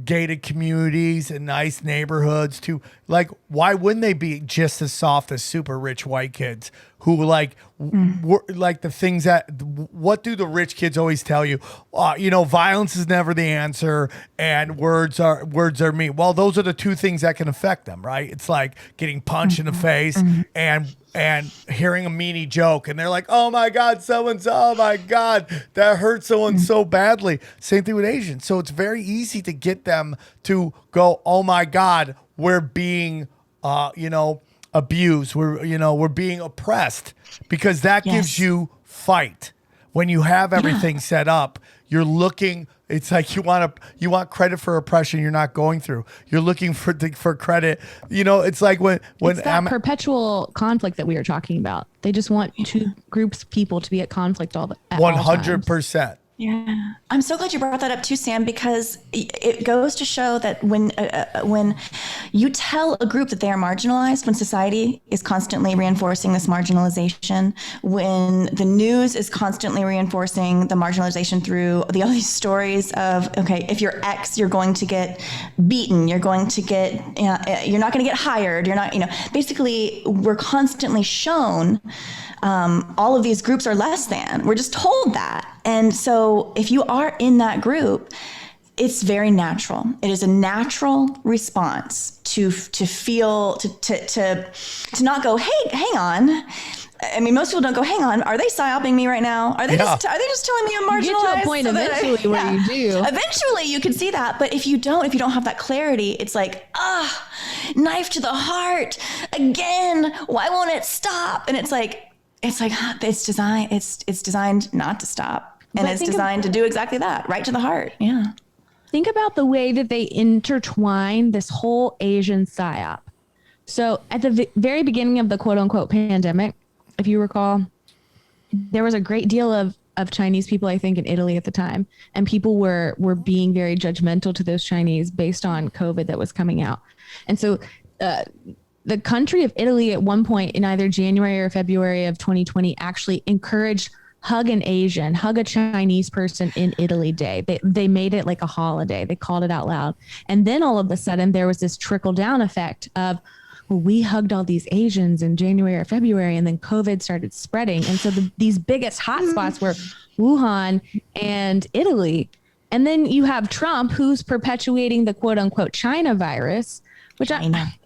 gated communities and nice neighborhoods too. Like, why wouldn't they be just as soft as super rich white kids who like the things that, what do the rich kids always tell you? Violence is never the answer, and words are mean. Well, those are the two things that can affect them, right? It's like getting punched in the face and hearing a meanie joke, and they're like, oh my God, oh my God, that hurt someone so badly. Same thing with Asians. So it's very easy to get them to go, oh my God, we're being, abused. We're being oppressed, because that gives you fight. When you have everything set up, you're looking. It's like you want credit for oppression you're not going through. You're looking for credit. It's like when it's that perpetual conflict that we were talking about. They just want two groups of people to be at conflict all 100%. Yeah, I'm so glad you brought that up too, Sam, because it goes to show that when you tell a group that they are marginalized, when society is constantly reinforcing this marginalization, when the news is constantly reinforcing the marginalization through all these stories of, okay, if you're X, you're going to get beaten, you're going to get, you're not going to get hired, you're not, basically we're constantly shown all of these groups are less than. We're just told that. And so if you are in that group, it's very natural. It is a natural response to feel, to not go, hey, hang on. I mean, most people don't go, hang on, are they psyoping me right now? Are they just telling me I'm marginalized? You get to a point eventually where you do. Eventually you can see that. But if you don't have that clarity, it's like, knife to the heart again. Why won't it stop? And it's designed not to stop. And it's designed to do exactly that, right to the heart. Yeah. Think about the way that they intertwine this whole Asian PsyOp. So at the very beginning of the quote unquote pandemic, if you recall, there was a great deal of Chinese people, I think, in Italy at the time. And people were being very judgmental to those Chinese based on COVID that was coming out. And so the country of Italy at one point in either January or February of 2020 actually encouraged hug a Chinese person in Italy Day. They made it like a holiday. They called it out loud. And then all of a sudden there was this trickle down effect of, well, we hugged all these Asians in January or February, and then COVID started spreading. And so these biggest hotspots were Wuhan and Italy. And then you have Trump, who's perpetuating the quote unquote China virus, which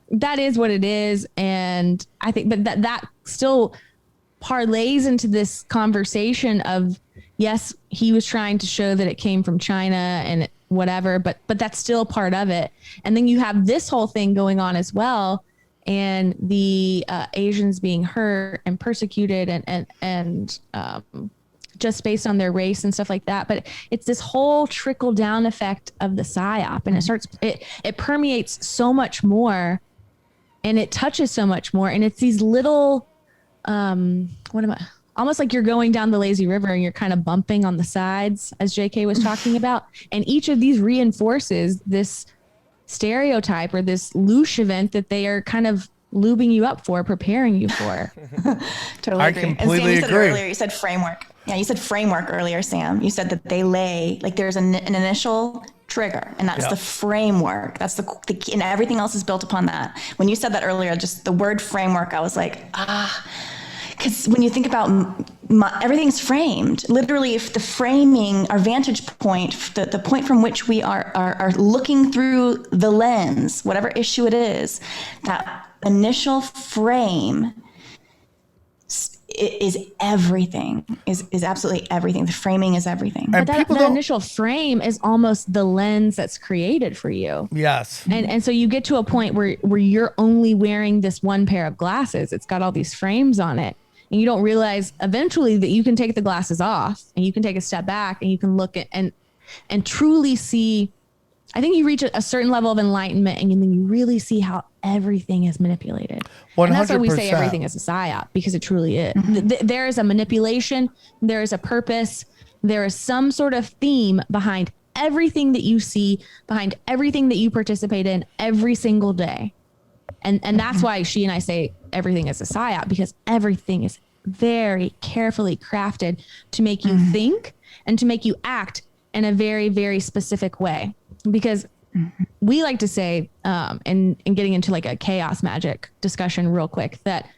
that is what it is. And I think, but that still parlays into this conversation of, yes, he was trying to show that it came from China and whatever, but that's still part of it. And then you have this whole thing going on as well, and the Asians being hurt and persecuted and just based on their race and stuff like that. But it's this whole trickle down effect of the PsyOp, and it permeates so much more, and it touches so much more. And it's these little, almost like you're going down the lazy river and you're kind of bumping on the sides, as JK was talking about. And each of these reinforces this stereotype or this louche event that they are kind of lubing you up for, preparing you for. Totally agree. Completely and Sam, you said agree. earlier, you said framework. Yeah, you said framework earlier, Sam. You said that they lay, like there's an initial trigger, and that's the framework. That's the key, and everything else is built upon that. When you said that earlier, just the word framework, I was like, because when you think about everything's framed, literally, if the framing, our vantage point, the point from which we are looking through the lens, whatever issue it is, that initial frame is everything, is absolutely everything. The framing is everything. But that initial frame is almost the lens that's created for you. Yes. And so you get to a point where you're only wearing this one pair of glasses. It's got all these frames on it. And you don't realize eventually that you can take the glasses off and you can take a step back and you can look at and truly see I think you reach a certain level of enlightenment and then you really see how everything is manipulated. 100%. And that's why we say everything is a PsyOp, because it truly is. There is a manipulation. There is a purpose. There is some sort of theme behind everything that you see, behind everything that you participate in every single day. And that's why she and I say everything is a PsyOp, because everything is very carefully crafted to make you think and to make you act in a very, very specific way. Because we like to say, and getting into like a chaos magic discussion real quick, that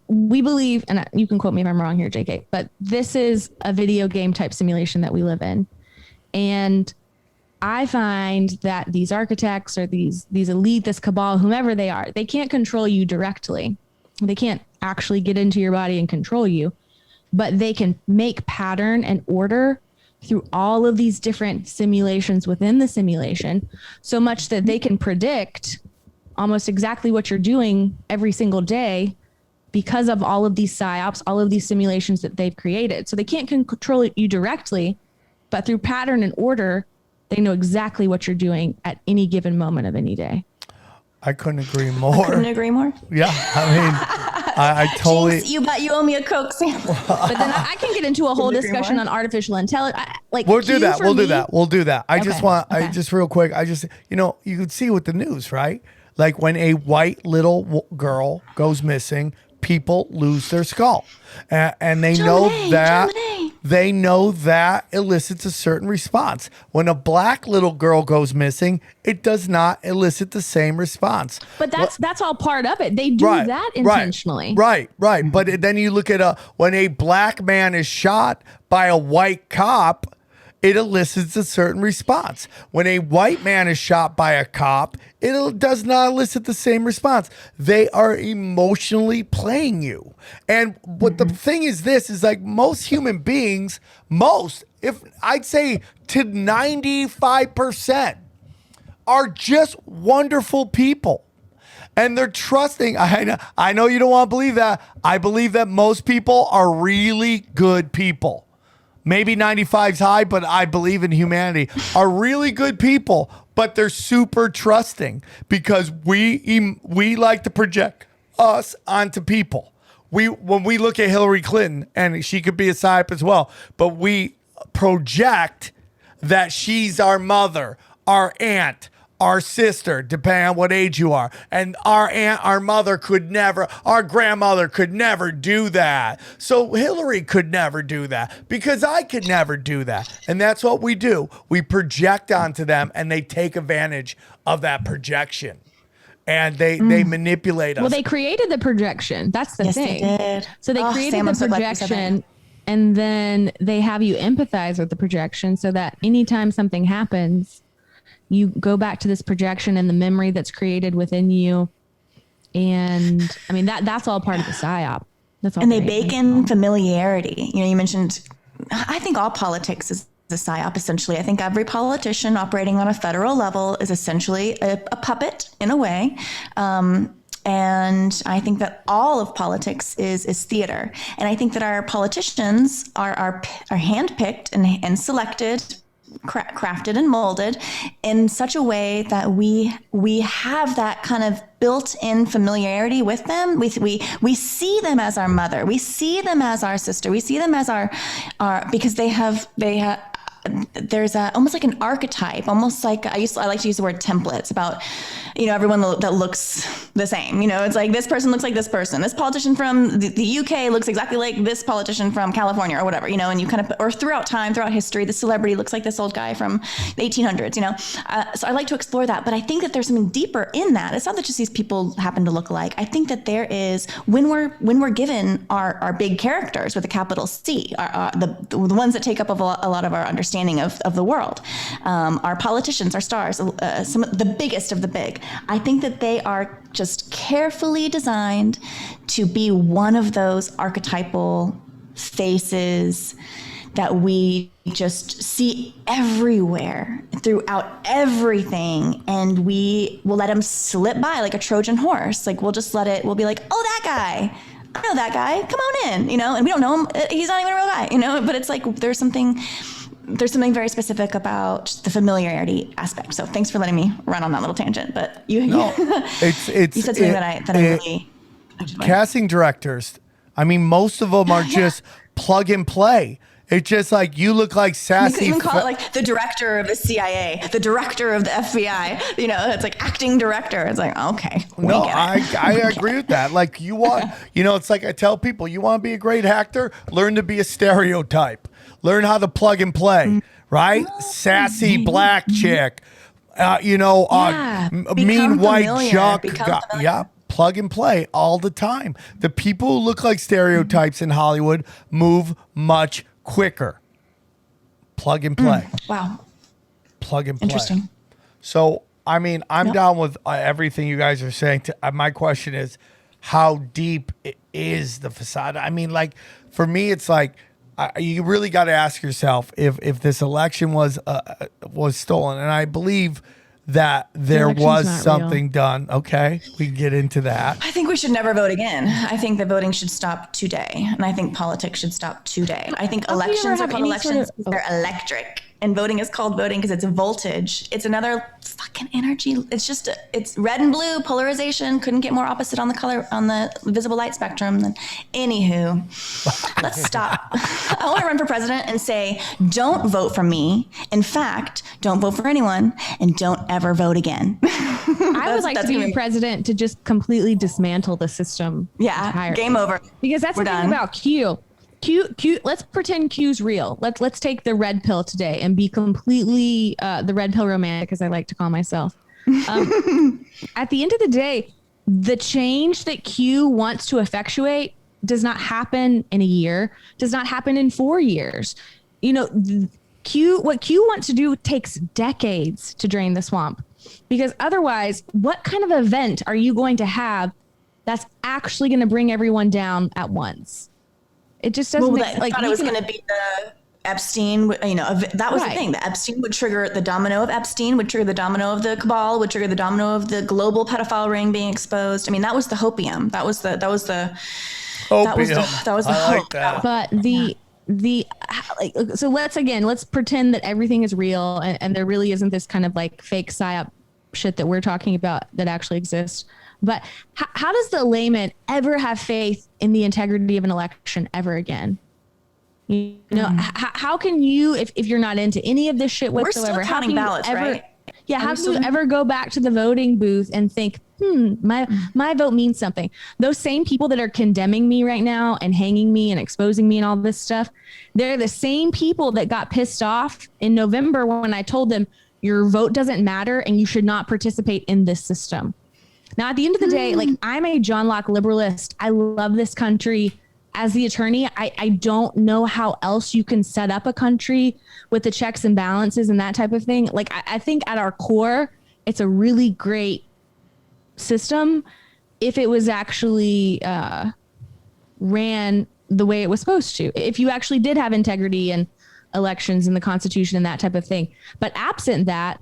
we believe, and you can quote me if I'm wrong here, JK, but this is a video game type simulation that we live in. And I find that these architects or these elite, this cabal, whomever they are, they can't control you directly. They can't actually get into your body and control you, but they can make pattern and order through all of these different simulations within the simulation, so much that they can predict almost exactly what you're doing every single day because of all of these PsyOps, all of these simulations that they've created. So they can't control you directly, but through pattern and order, they know exactly what you're doing at any given moment of any day. I couldn't agree more. Yeah, I mean, I totally. Jinx, you owe me a Coke sample. But then I can get into a whole discussion on artificial intelligence. We'll do that. We'll do that. I just real quick. You could see with the news, right? Like when a white little girl goes missing, people lose their skull, and they know that. They know that elicits a certain response. When a black little girl goes missing, it does not elicit the same response. But that's all part of it. They do that intentionally. Right. But then you look at when a black man is shot by a white cop, it elicits a certain response. When a white man is shot by a cop, it does not elicit the same response. They are emotionally playing you. And what the thing is, this is like most human beings, if I'd say to 95%, are just wonderful people. And they're trusting. I know you don't want to believe that. I believe that most people are really good people. Maybe 95's high, but I believe in humanity, are really good people, but they're super trusting because we like to project us onto people. When we look at Hillary Clinton, and she could be a psyop as well, but we project that she's our mother, our aunt, our sister, depending on what age you are. And our aunt, our mother our grandmother could never do that. So Hillary could never do that because I could never do that. And that's what we do. We project onto them and they take advantage of that projection. And they manipulate us. Well, they created the projection. That's the thing. They did. So they created the projection and then they have you empathize with the projection so that anytime something happens, you go back to this projection and the memory that's created within you. And I mean, that's all part of the PsyOp. That's all. And they bake in familiarity. You mentioned, I think all politics is a PsyOp, essentially. I think every politician operating on a federal level is essentially a puppet in a way. And I think that all of politics is theater. And I think that our politicians are handpicked and selected, crafted and molded in such a way that we have that kind of built-in familiarity with them. We see them as our mother. We see them as our sister. We see them as our because they have there's almost like an archetype, almost like I like to use the word template. It's about, everyone that looks the same. It's like this person looks like this person. This politician from the UK looks exactly like this politician from California or whatever, and you kind of, or throughout history, the celebrity looks like this old guy from the 1800s, So I like to explore that, but I think that there's something deeper in that. It's not that just these people happen to look alike. I think that there is, when we're given our big characters with a capital C, the ones that take up a lot of our understanding of the world, our politicians, our stars, some of the biggest of the big. I think that they are just carefully designed to be one of those archetypal faces that we just see everywhere throughout everything, and we will let them slip by like a Trojan horse. Like we'll be like, oh, that guy, I know that guy, come on in, and we don't know him, he's not even a real guy, but it's like there's something there's something very specific about the familiarity aspect. So thanks for letting me run on that little tangent. But you said something that I really casting directors. I mean, most of them are just plug and play. It's just like you look like sassy. You could even call it like the director of the CIA, the director of the FBI. You know, it's like acting director. It's like, okay. No, I agree with that. Like you want, it's like I tell people, you want to be a great actor, learn to be a stereotype. Learn how to plug and play, right? Sassy black chick, mean white junk. Plug and play all the time. The people who look like stereotypes in Hollywood move much quicker. Plug and play. Wow. Plug and play. Interesting. So, I mean, I'm down with everything you guys are saying. My question is, how deep is the facade? I mean, like, for me, it's like, you really got to ask yourself if this election was stolen. And I believe that there was something done. Okay, we can get into that. I think we should never vote again. I think the voting should stop today. And I think politics should stop today. I think elections are called elections because they're electric. And voting is called voting because it's voltage. It's another fucking energy. It's red and blue polarization. Couldn't get more opposite on the visible light spectrum. Anywho, let's stop. I want to run for president and say, don't vote for me. In fact, don't vote for anyone and don't ever vote again. I would like to be president to just completely dismantle the system. Yeah, entirely. Game over. Because that's the thing about Q. Let's pretend Q's real. Let's take the red pill today and be completely the red pill romantic, as I like to call myself. At the end of the day, the change that Q wants to effectuate does not happen in a year, does not happen in 4 years. What Q wants to do takes decades to drain the swamp, because otherwise, what kind of event are you going to have that's actually going to bring everyone down at once? It just doesn't I thought it was going to be the Epstein, that was the thing. The Epstein would trigger the domino of Epstein, would trigger the domino of the cabal, would trigger the domino of the global pedophile ring being exposed. I mean, that was the hopium. That was the hope. But so let's pretend that everything is real and there really isn't this kind of like fake PsyOp shit that we're talking about that actually exists. But how does the layman ever have faith in the integrity of an election ever again? How can you, if you're not into any of this shit whatsoever, we're still counting ballots, right? Yeah, how can you ever go back to the voting booth and think, my vote means something? Those same people that are condemning me right now and hanging me and exposing me and all this stuff, they're the same people that got pissed off in November when I told them your vote doesn't matter and you should not participate in this system. Now, at the end of the day, like, I'm a John Locke liberalist. I love this country. As the attorney, I don't know how else you can set up a country with the checks and balances and that type of thing. Like, I think at our core, it's a really great system if it was actually ran the way it was supposed to. If you actually did have integrity and elections and the Constitution and that type of thing. But absent that,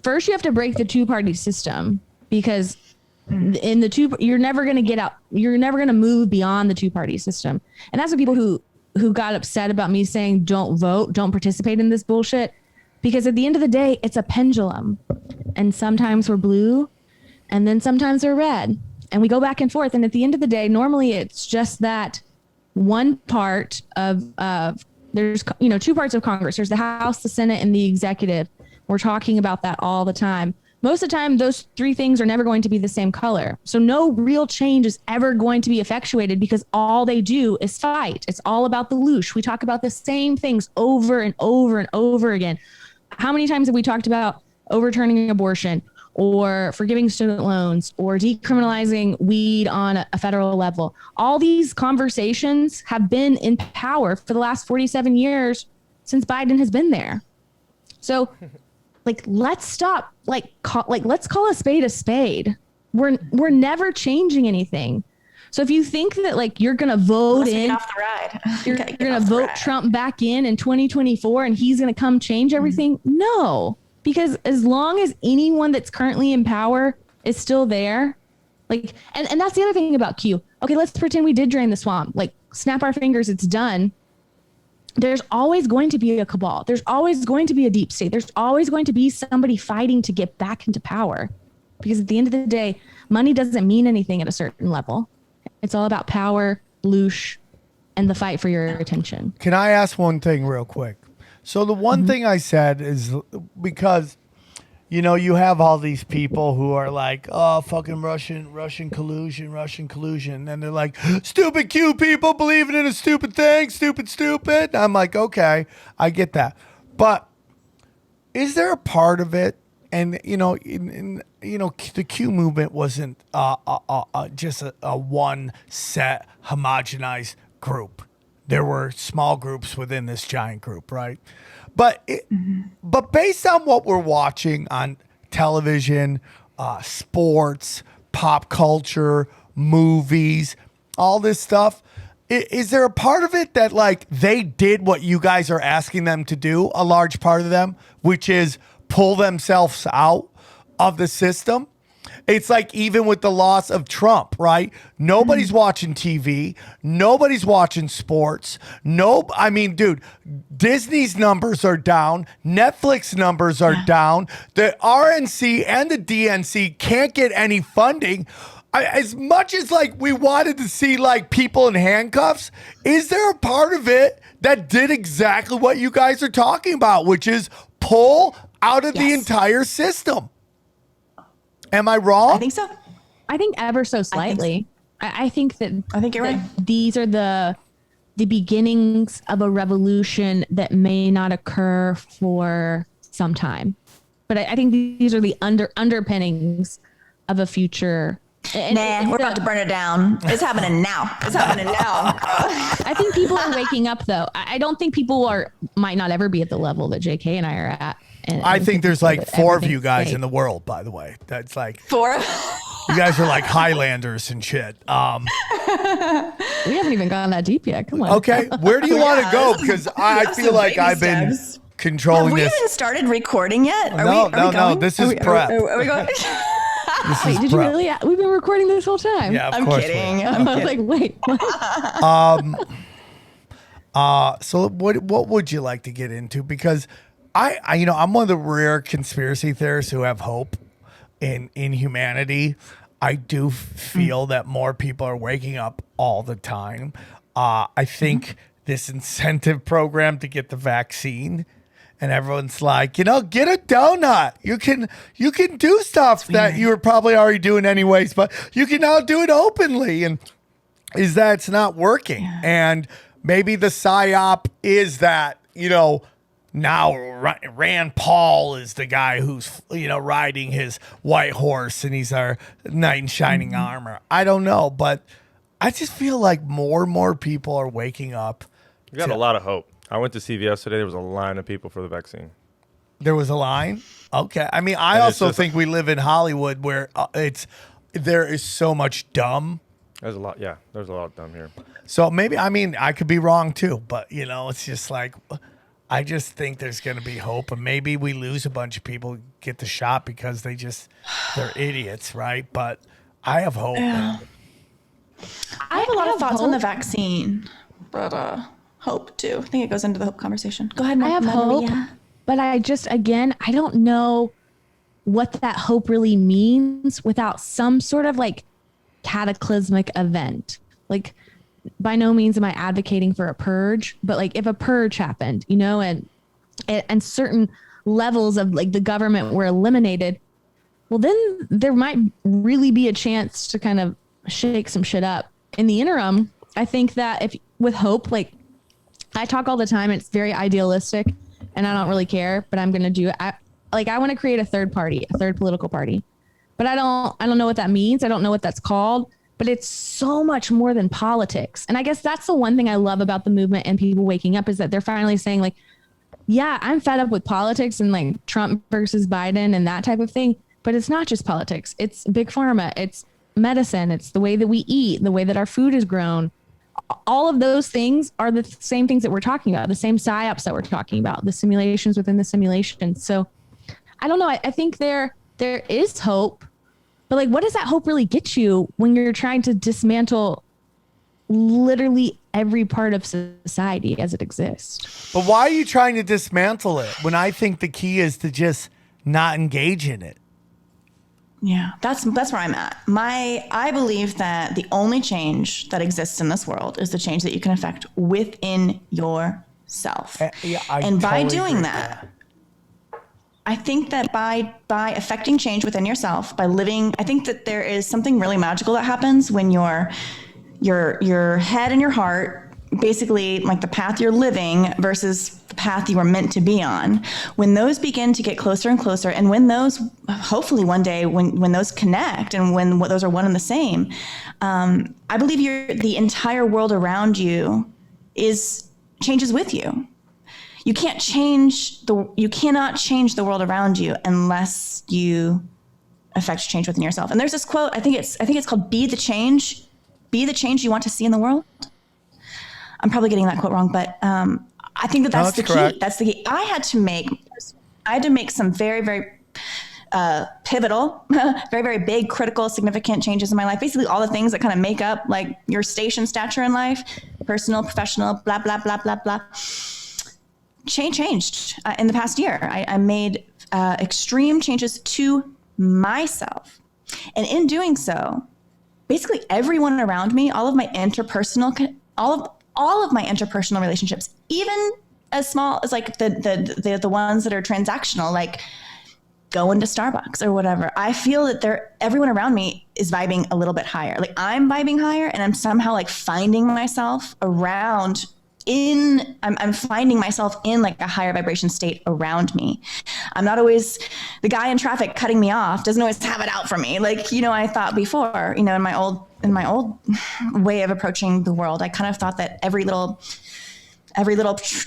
first you have to break the two-party system, because in the you're never going to get out. You're never going to move beyond the two-party system. And that's what people who got upset about me saying, don't vote, don't participate in this bullshit. Because at the end of the day, it's a pendulum, and sometimes we're blue and then sometimes we're red, and we go back and forth. And at the end of the day, normally it's just that one part of, there's, two parts of Congress. There's the House, the Senate, and the executive. We're talking about that all the time. Most of the time, those three things are never going to be the same color. So no real change is ever going to be effectuated, because all they do is fight. It's all about the loosh. We talk about the same things over and over and over again. How many times have we talked about overturning abortion, or forgiving student loans, or decriminalizing weed on a federal level? All these conversations have been in power for the last 47 years since Biden has been there. So let's stop, let's call a spade a spade. We're never changing anything. So if you think that you're going to vote in, off the ride. you're going to vote Trump back in 2024 and he's going to come change everything. No, because as long as anyone that's currently in power is still there, and that's the other thing about Q. Okay, let's pretend we did drain the swamp. Snap our fingers, it's done. there's always going to be a cabal. There's always going to be a deep state. There's always going to be somebody fighting to get back into power. Because at the end of the day, money doesn't mean anything at a certain level. It's all about power, loosh, and the fight for your attention. Can I ask one thing real quick? So the one thing I said is because, you know, you have all these people who are like, oh, fucking Russian collusion. And they're like, stupid Q people believing in a stupid thing, stupid. I'm like, okay, I get that. But is there a part of it? And, you know, the Q movement wasn't just a one set homogenized group. There were small groups within this giant group, right? But but based on what we're watching on television, sports, pop culture, movies, all this stuff, is there a part of it that like they did what you guys are asking them to do, a large part of them, which is pull themselves out of the system? It's like even with the loss of Trump, right? Nobody's watching TV. Nobody's watching sports. I mean, dude, Disney's numbers are down. Netflix numbers are down. The RNC and the DNC can't get any funding. As much as like we wanted to see like people in handcuffs, is there a part of it that did exactly what you guys are talking about, which is pull out of the entire system? Am I wrong? I think so. I think ever so slightly. I think you're right. These are the beginnings of a revolution that may not occur for some time. But I think these are the underpinnings of a future. We're about to burn it down. It's happening now. I think people are waking up, though. I don't think people might not ever be at the level that JK and I are at. And I think there's like 4 of you guys in the worworld, by the way. That's like 4. You guys are like Highlanders and shit. We haven't even gone that deep yet. Come on. Okay, where do you want to go? Because I feel like I've been controlling we this. haven't started recording yet. No. This is prep. Are we going? Wait, did you really? We've been recording this whole time. Yeah, I'm kidding. I was like, wait. So what would you like to get into? Because I'm one of the rare conspiracy theorists who have hope in humanity. I do feel that more people are waking up all the time. I think this incentive program to get the vaccine, and everyone's like, get a donut. You can do stuff that you were probably already doing anyways, but you can now do it openly. And is that it's not working? Yeah. And maybe the PsyOp is that, now Rand Paul is the guy who's, riding his white horse and he's our knight in shining armor. I don't know, but I just feel like more and more people are waking up. You got a lot of hope. I went to CVS today. There was a line of people for the vaccine. There was a line? Okay. I mean, I also think we live in Hollywood where there is so much dumb. There's a lot. Yeah, there's a lot of dumb here. So maybe, I could be wrong too, but it's just like, I just think there's going to be hope, and maybe we lose a bunch of people who get the shot because they're idiots, right? But I have hope. Yeah. I have a lot of thoughts on the vaccine, but hope too. I think it goes into the hope conversation. Go ahead, I have hope, but I don't know what that hope really means without some sort of like cataclysmic event. Like, by no means am I advocating for a purge, but like if a purge happened, and certain levels of like the government were eliminated, well, then there might really be a chance to kind of shake some shit up. In the interim, I think that with hope, like I talk all the time, it's very idealistic and I don't really care, but I'm going to do it. I want to create a third political party, but I don't know what that means. I don't know what that's called. But it's so much more than politics. And I guess that's the one thing I love about the movement and people waking up is that they're finally saying like, yeah, I'm fed up with politics and like Trump versus Biden and that type of thing. But it's not just politics. It's big pharma. It's medicine. It's the way that we eat, the way that our food is grown. All of those things are the same things that we're talking about, the same PsyOps that we're talking about, the simulations within the simulation. So I don't know. I think there is hope. But like, what does that hope really get you when you're trying to dismantle literally every part of society as it exists. But why are you trying to dismantle it when I think the key is to just not engage in it? Yeah, that's where I'm at. I believe that the only change that exists in this world is the change that you can affect within yourself. And by doing that, I think that by affecting change within yourself, by living, I think that there is something really magical that happens when your head and your heart, basically like the path you're living versus the path you were meant to be on, when those begin to get closer and closer, and when those, hopefully one day, when those connect and when those are one and the same, I believe the entire world around you changes with you. You cannot change the world around you unless you affect change within yourself. And there's this quote, I think it's called "Be the change you want to see in the world." I'm probably getting that quote wrong, but I think that's the correct. key. That's the key. I had to make some very, very pivotal, very, very big, critical, significant changes in my life. Basically all the things that kind of make up like your station stature in life, personal, professional, blah, blah, blah, blah, blah. Changed in the past year. I made extreme changes to myself. And in doing so, basically everyone around me, all of my interpersonal relationships, even as small as like the ones that are transactional, like going to Starbucks or whatever, I feel that everyone around me is vibing a little bit higher. Like I'm vibing higher, and I'm somehow like finding myself I'm finding myself in like a higher vibration state around me. I'm not always the guy in traffic cutting me off, doesn't always have it out for me. Like, I thought before, in my old way of approaching the world, I kind of thought that every little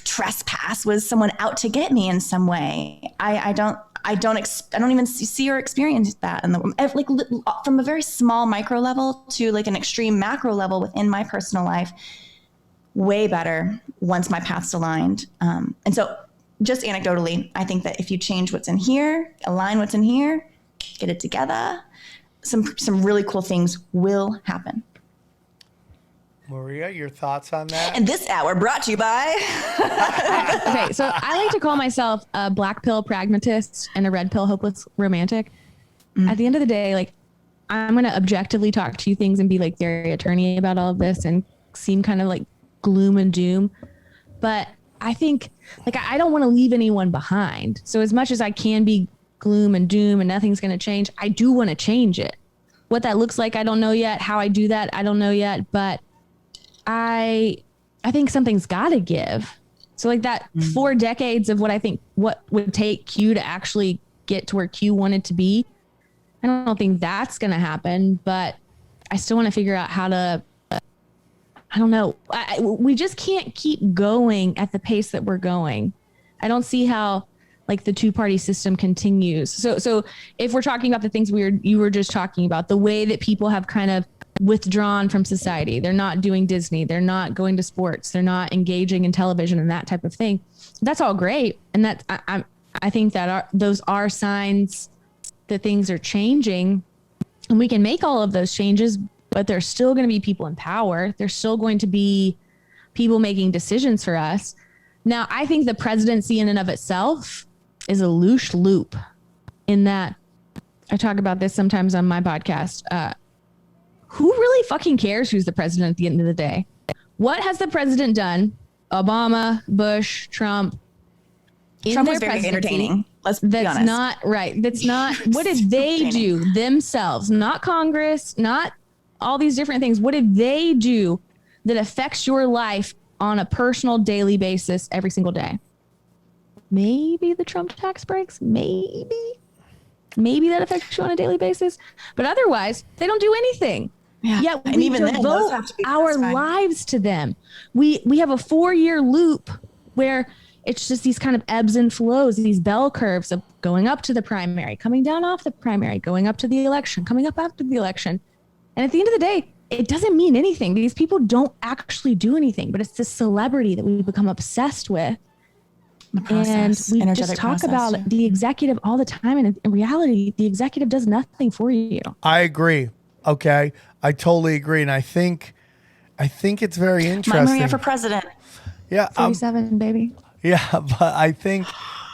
trespass was someone out to get me in some way. I don't even see or experience that from a very small micro level to like an extreme macro level within my personal life. Way better once my path's aligned. And so just anecdotally, I think that if you change what's in here, align what's in here, get it together, some really cool things will happen. Maria, your thoughts on that? And this hour brought to you by... Okay, so I like to call myself a black pill pragmatist and a red pill hopeless romantic. At the end of the day, like, I'm going to objectively talk to you things and be like very attorney about all of this and seem kind of like gloom and doom. But I think like I don't want to leave anyone behind. So as much as I can be gloom and doom and nothing's going to change, I do want to change it. What that looks like, I don't know yet. How I do that, I don't know yet. But I think something's got to give. So like that 4 decades of what would take Q to actually get to where Q wanted to be, I don't think that's going to happen. But I still want to figure out how to, I don't know. We just can't keep going at the pace that we're going. I don't see how like the 2-party system continues. So if we're talking about the things you were just talking about, the way that people have kind of withdrawn from society, they're not doing Disney, they're not going to sports, they're not engaging in television and that type of thing. That's all great. And that I think that those are signs that things are changing, and we can make all of those changes. But there's still going to be people in power. There's still going to be people making decisions for us. Now, I think the presidency in and of itself is a loose loop, in that I talk about this sometimes on my podcast. Who really fucking cares who's the president at the end of the day? What has the president done? Obama, Bush, Trump. Trump was very entertaining. Let's be honest. That's not right. That's not. What did they do themselves? Not Congress, not all these different things. What did they do that affects your life on a personal daily basis every single day? Maybe the Trump tax breaks, maybe that affects you on a daily basis, but otherwise they don't do anything. Yeah. Yet and we even then, devote our lives to them. We have a 4-year loop where it's just these kind of ebbs and flows, these bell curves of going up to the primary, coming down off the primary, going up to the election, coming up after the election. And at the end of the day, it doesn't mean anything. These people don't actually do anything, but it's this celebrity that we become obsessed with. And we just talk about the executive all the time. And in reality, the executive does nothing for you. I agree. Okay. I totally agree. And I think I think it's very interesting. MyMaria for president. Yeah, 47, baby. Yeah, but I think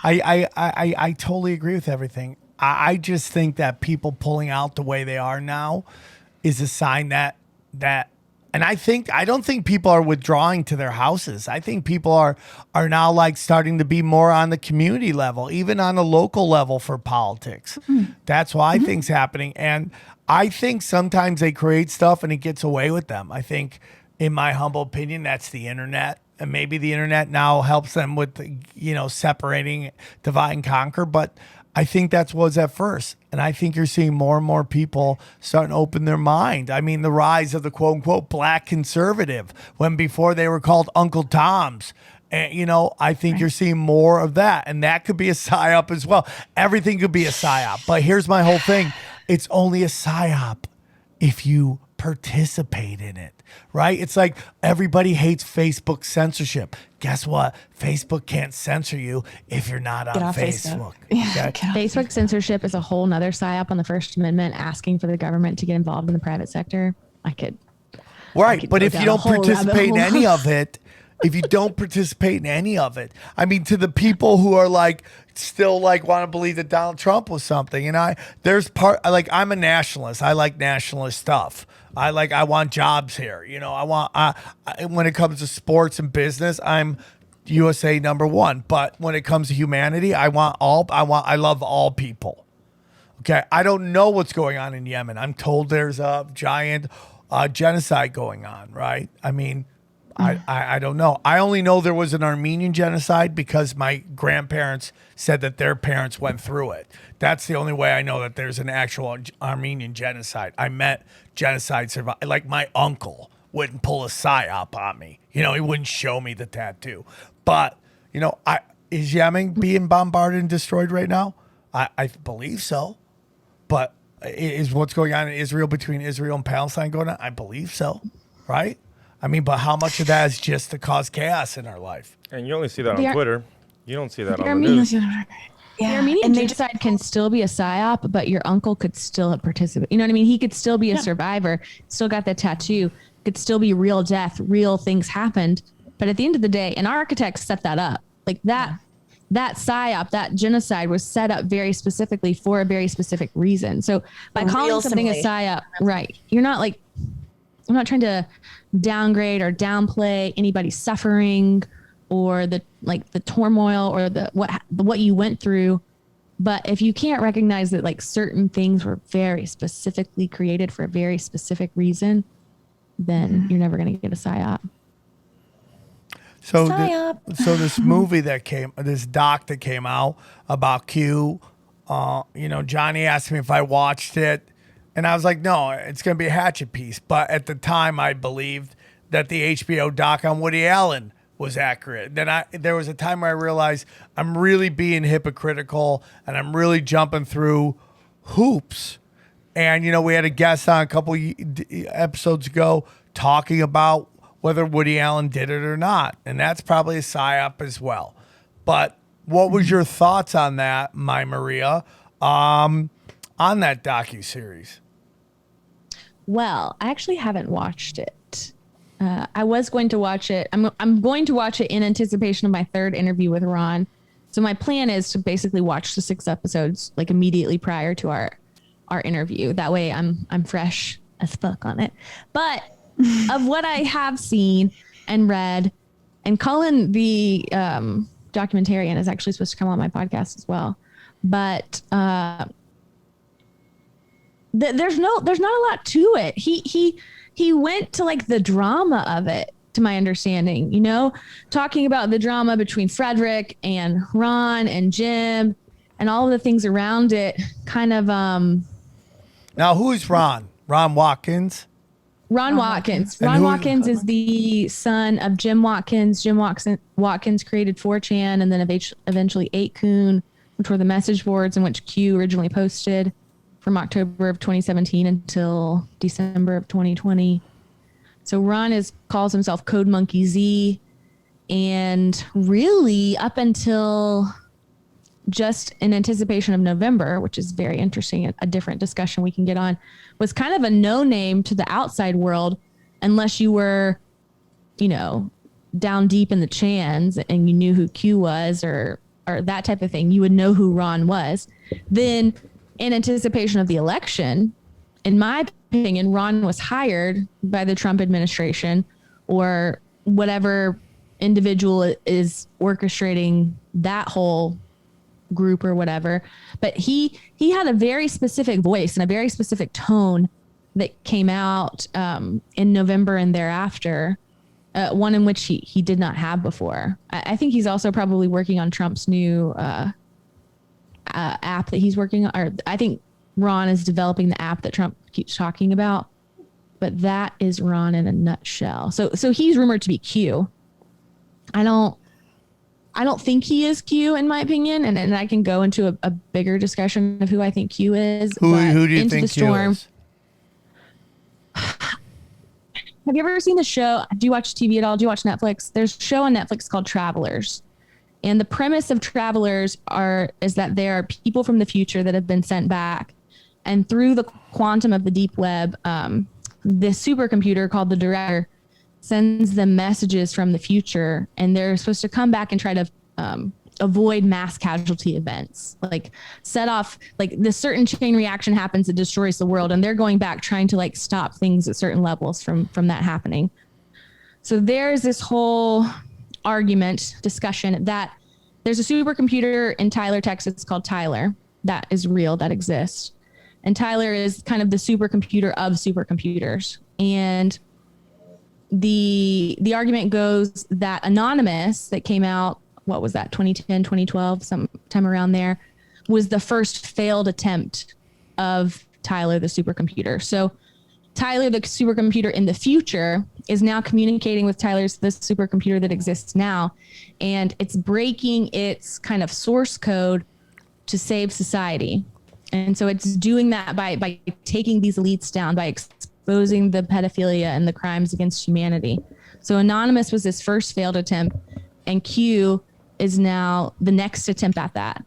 I totally agree with everything. I just think that people pulling out the way they are now is a sign that and I don't think people are withdrawing to their houses. I think people are now like starting to be more on the community level, even on a local level for politics. That's what I think's happening. And I think sometimes they create stuff and it gets away with them. I think, in my humble opinion, that's the internet. And maybe the internet now helps them with, separating, divide and conquer. But I think that's what was at first. And I think you're seeing more and more people starting to open their mind. I mean, the rise of the quote unquote black conservative, when before they were called Uncle Toms. And, I think you're seeing more of that. And that could be a PsyOp as well. Everything could be a PsyOp. But here's my whole thing. It's only a PsyOp if you participate in it, right? It's like everybody hates Facebook censorship. Guess what? Facebook can't censor you if you're not on Facebook. Yeah, Okay? Facebook censorship is a whole nother PsyOp on the First Amendment, asking for the government to get involved in the private sector. Right, but if you don't participate in any of it, I mean, to the people who are like still like want to believe that Donald Trump was something, and I'm a nationalist. I like nationalist stuff. I want jobs here. When it comes to sports and business, I'm USA number one. But when it comes to humanity, I love all people. Okay, I don't know what's going on in Yemen. I'm told there's a giant genocide going on. Right? I mean, I don't know. I only know there was an Armenian genocide because my grandparents said that their parents went through it. That's the only way I know that there's an actual Armenian genocide. I met genocide survivors. Like my uncle wouldn't pull a PsyOp on me. He wouldn't show me the tattoo. But, is Yemen being bombarded and destroyed right now? I believe so. But is what's going on in Israel between Israel and Palestine going on? I believe so. Right? I mean, but how much of that is just to cause chaos in our life? And you only see that on Twitter. You don't see that on the news. The Armenian genocide can still be a PsyOp, but your uncle could still participate. You know what I mean? He could still be a survivor, still got the tattoo, could still be real death, real things happened. But at the end of the day, an architect set that up. Like that PsyOp, that genocide was set up very specifically for a very specific reason. So by calling something a PsyOp, right, you're not like, I'm not trying to downgrade or downplay anybody's suffering or the turmoil or what you went through. But if you can't recognize that like certain things were very specifically created for a very specific reason, then you're never going to get a PsyOp. So this movie this doc that came out about Q, Johnny asked me if I watched it. And I was like, no, it's going to be a hatchet piece. But at the time, I believed that the HBO doc on Woody Allen was accurate. Then there was a time where I realized I'm really being hypocritical and I'm really jumping through hoops. And, we had a guest on a couple episodes ago talking about whether Woody Allen did it or not. And that's probably a PsyOp as well. But what was your thoughts on that, MyMaria, on that docuseries? Well, I actually haven't watched it. I was going to watch it. I'm going to watch it in anticipation of my third interview with Ron. So my plan is to basically watch the 6 episodes like immediately prior to our interview. That way I'm fresh as fuck on it. But of what I have seen and read, and Colin, the documentarian, is actually supposed to come on my podcast as well. But there's not a lot to it. He went to like the drama of it, to my understanding, talking about the drama between Frederick and Ron and Jim and all of the things around it. Kind of. Now, who's Ron? Ron Watkins? Ron Watkins. Ron Watkins is the son of Jim Watkins. Jim Watkins created 4chan and then eventually 8kun, which were the message boards in which Q originally posted from October of 2017 until December of 2020. So Ron calls himself Code Monkey Z, and really up until just in anticipation of November, which is very interesting, a different discussion we can get on, was kind of a no name to the outside world unless you were, down deep in the chans and you knew who Q was or that type of thing, you would know who Ron was. Then in anticipation of the election, in my opinion, Ron was hired by the Trump administration or whatever individual is orchestrating that whole group or whatever. But he had a very specific voice and a very specific tone that came out in November and thereafter, one in which he did not have before. I think he's also probably working on Trump's new app that he's working on, or I think Ron is developing the app that Trump keeps talking about, but that is Ron in a nutshell. So he's rumored to be Q. I don't think he is Q in my opinion, and I can go into a bigger discussion of who I think Q is. Who do you think Q is? Have you ever seen the show? Do you watch TV at all? Do you watch Netflix? There's a show on Netflix called Travelers. And the premise of Travelers is that there are people from the future that have been sent back. And through the quantum of the deep web, this supercomputer called the Director sends them messages from the future. And they're supposed to come back and try to avoid mass casualty events, like set off, like this certain chain reaction happens that destroys the world. And they're going back trying to like stop things at certain levels from that happening. So there's this whole discussion that there's a supercomputer in Tyler, Texas called Tyler that is real, that exists. And Tyler is kind of the supercomputer of supercomputers. And the argument goes that Anonymous that came out, what was that, 2010, 2012, sometime around there, was the first failed attempt of Tyler, the supercomputer. So Tyler, the supercomputer in the future, is now communicating with Tyler's the supercomputer that exists now. And it's breaking its kind of source code to save society. And so it's doing that by taking these elites down, by exposing the pedophilia and the crimes against humanity. So Anonymous was his first failed attempt, and Q is now the next attempt at that.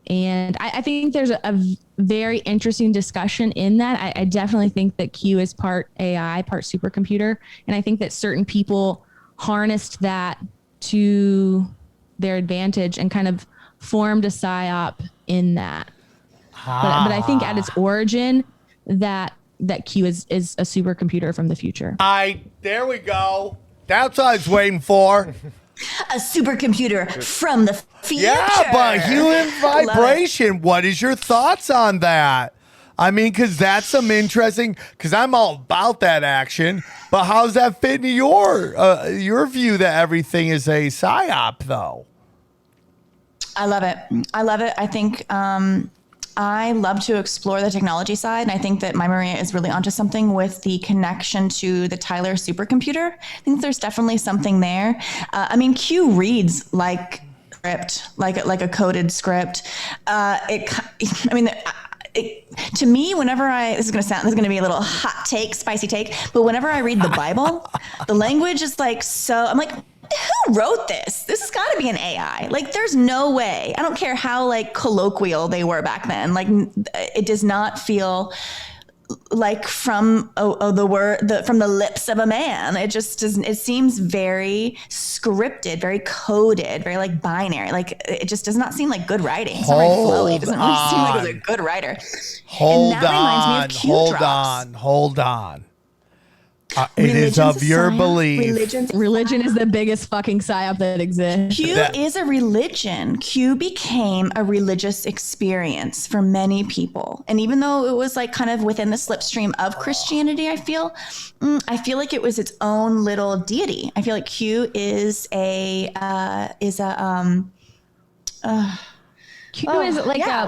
And I think there's a very interesting discussion in that. I definitely think that Q is part AI, part supercomputer. And I think that certain people harnessed that to their advantage and kind of formed a PsyOp in that. But I think at its origin, that Q is a supercomputer from the future. There we go. That's what I was waiting for. A supercomputer from the future. Yeah, but human vibration. What is your thoughts on that? I mean, because that's some interesting, because I'm all about that action, but how's that fit into your view that everything is a PsyOp, though? I love it. I think I love to explore the technology side, and I think that MyMaria is really onto something with the connection to the Tyler supercomputer. I think there's definitely something there. I mean, Q reads like script, like a coded script. To me, whenever this is going to be a little hot take, spicy take, but whenever I read the Bible, the language is like, so I'm like, who wrote this? This has got to be an AI. Like, there's no way. I don't care how like colloquial they were back then. Like, it does not feel like from the lips of a man. It just doesn't. It seems very scripted, very coded, very like binary. Like, it just does not seem like good writing. It's not very flowy. It doesn't really seem like it's a good writer. Hold on. It is of your belief. Religion is the biggest fucking PsyOp that exists. Q is a religion. Q became a religious experience for many people. And even though it was like kind of within the slipstream of Christianity, I feel like it was its own little deity. I feel like Q is an analogy. Like a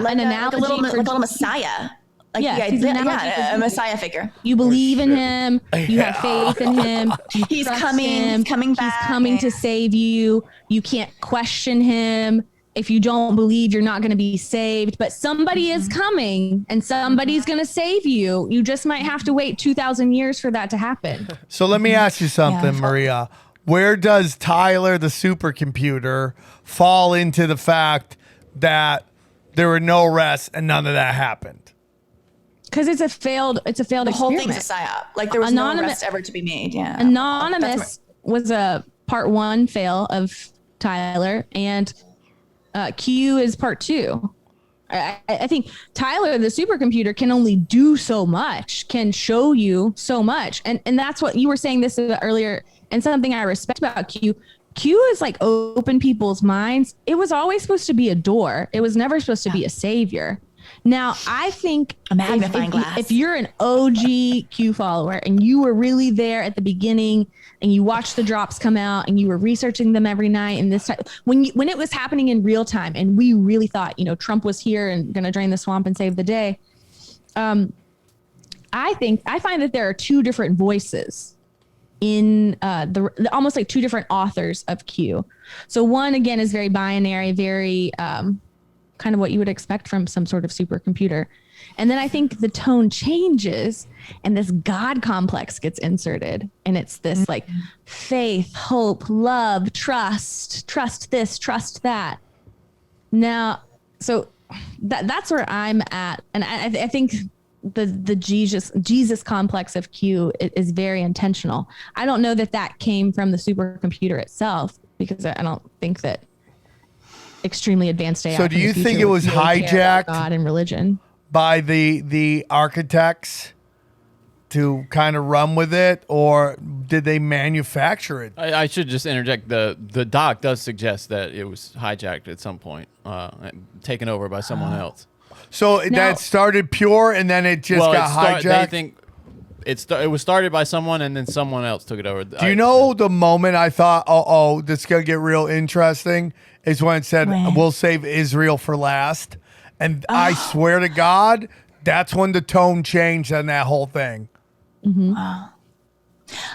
little messiah. A messiah figure. You believe in him. You have faith in him. He's coming back. He's coming to save you. You can't question him. If you don't believe, you're not going to be saved. But somebody is coming, and somebody's going to save you. You just might have to wait 2,000 years for that to happen. So let me ask you something, Maria. Where does Tyler, the supercomputer, fall into the fact that there were no arrests and none of that happened? Because it's a failed The whole experiment. thing's a PsyOp. Like there was no arrest ever to be made. Yeah. Anonymous was a part 1 fail of Tyler, and Q is part 2. I think Tyler, the supercomputer, can only do so much, can show you so much. And that's what you were saying this earlier, and something I respect about Q. Q is like open people's minds. It was always supposed to be a door. It was never supposed to be a savior. Now, I think a magnifying glass. If you're an OG Q follower and you were really there at the beginning and you watched the drops come out and you were researching them every night, and this time, when it was happening in real time and we really thought, Trump was here and going to drain the swamp and save the day. I find that there are 2 different voices in almost like 2 different authors of Q. So one, again, is very binary, very kind of what you would expect from some sort of supercomputer. And then I think the tone changes and this God complex gets inserted. And it's this like faith, hope, love, trust this, trust that. Now, so that's where I'm at. And I think the Jesus complex of Q is very intentional. I don't know that came from the supercomputer itself, because I don't think that extremely advanced AI. So do you think it was hijacked God and religion by the architects to kind of run with it, or did they manufacture it? I should just interject. The doc does suggest that it was hijacked at some point, taken over by someone else. So that started pure, and then it just got hijacked. They think it was started by someone, and then someone else took it over. Do you know the moment I thought, oh, this is gonna get real interesting? Is when it said, "We'll save Israel for last," and I swear to God, that's when the tone changed on that whole thing. Mm-hmm. Wow.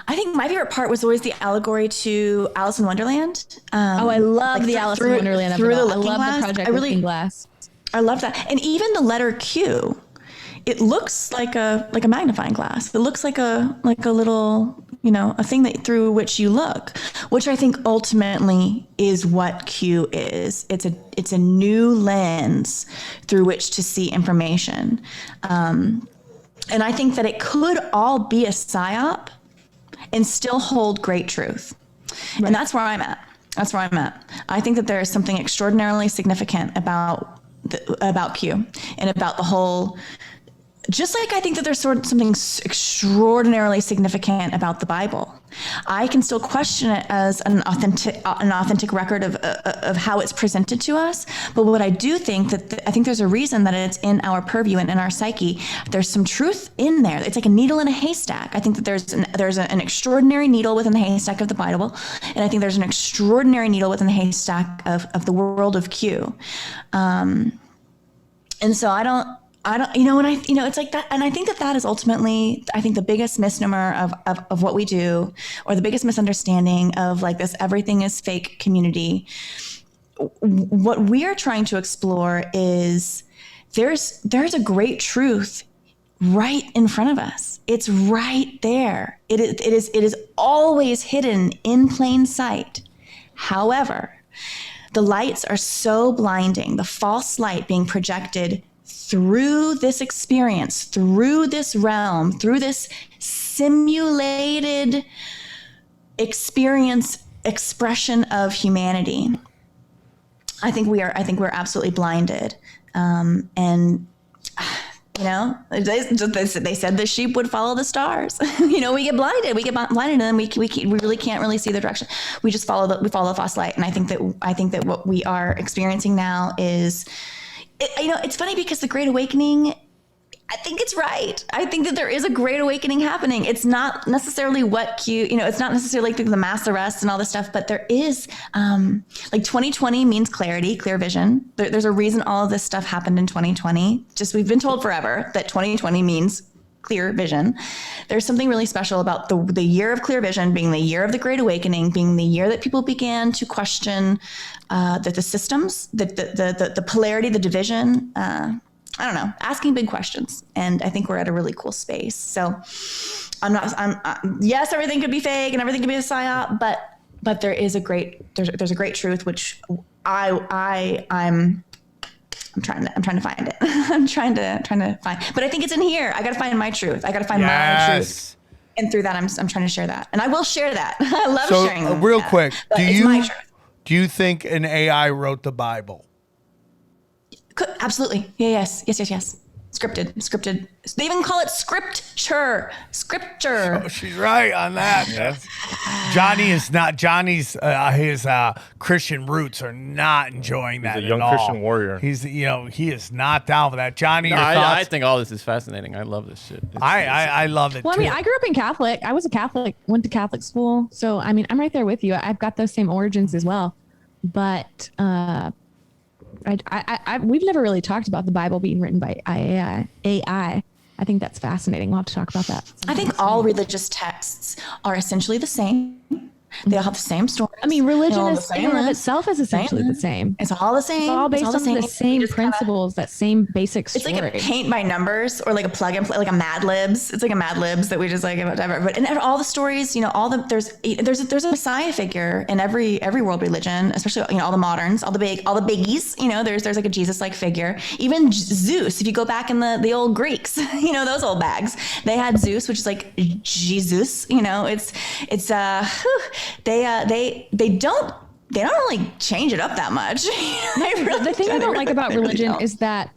I think my favorite part was always the allegory to Alice in Wonderland. I love the Alice in Wonderland. Through the I love glass. the Project Looking Glass. I love that. And even the letter Q, it looks like a magnifying glass. It looks like a little, a thing through which you look, which I think ultimately is what Q is. It's a new lens through which to see information. And I think that it could all be a PsyOp and still hold great truth. Right. And that's where I'm at. I think that there is something extraordinarily significant about Q and about the whole. Just like I think that there's something extraordinarily significant about the Bible, I can still question it as an authentic record of how it's presented to us. But what I do think I think there's a reason that it's in our purview and in our psyche. There's some truth in there. It's like a needle in a haystack. I think that there's an extraordinary needle within the haystack of the Bible, and I think there's an extraordinary needle within the haystack of the world of Q. And so I don't, it's like that. And I think that is ultimately, I think the biggest misnomer of what we do, or the biggest misunderstanding of like this everything is fake community. What we are trying to explore is there's a great truth right in front of us. It's right there. It is always hidden in plain sight. However, the lights are so blinding, the false light being projected through this experience, through this realm, through this simulated expression of humanity. I think we're absolutely blinded. They said the sheep would follow the stars. We get blinded, and then we really can't really see the direction. We just follow the false light. And I think that what we are experiencing now is, it's funny because the Great Awakening, I think it's right. I think that there is a Great Awakening happening. It's not necessarily what Q, it's not necessarily like the mass arrests and all this stuff, but there is, like 2020 means clarity, clear vision. There's a reason all of this stuff happened in 2020. Just, we've been told forever that 2020 means clear vision. There's something really special about the year of clear vision being the year of the Great Awakening, being the year that people began to question the systems, the polarity, the division, I don't know, asking big questions. And I think we're at a really cool space. So yes, everything could be fake and everything could be a PsyOp, but there is there's a great truth, which I'm I'm trying to find it. I'm trying to find, but I think it's in here. I got to find my truth. I got to find my truth. And through that, I'm trying to share that. And I will share that. I love sharing real quick, my truth. Do you think an AI wrote the Bible? Absolutely. Yes. Scripted. They even call it scripture. Oh, she's right on that. Yes. Johnny's his Christian roots are not enjoying that He's a young at all. Christian warrior. He is not down for that. Johnny, your thoughts? I think all this is fascinating. I love this shit. I love it. Well, too. I mean, I grew up in Catholic. I was a Catholic, went to Catholic school. So, I mean, I'm right there with you. I've got those same origins as well. But we've never really talked about the Bible being written by AI. I think that's fascinating. We'll have to talk about that. I think all religious texts are essentially the same. They all have the same stories. I mean, religion in and of itself is essentially the same. It's all the same. It's all based on the same principles, that same basic story. It's like a paint by numbers or like a plug and play, like a Mad Libs. It's like a Mad Libs that we just like whatever. But in all the stories, there's a Messiah figure in every world religion, especially all the moderns, all the biggies. There's like a Jesus-like figure. Even Zeus. If you go back in the old Greeks, those old bags, they had Zeus, which is like Jesus. They don't really change it up that much. The thing I don't like about religion is that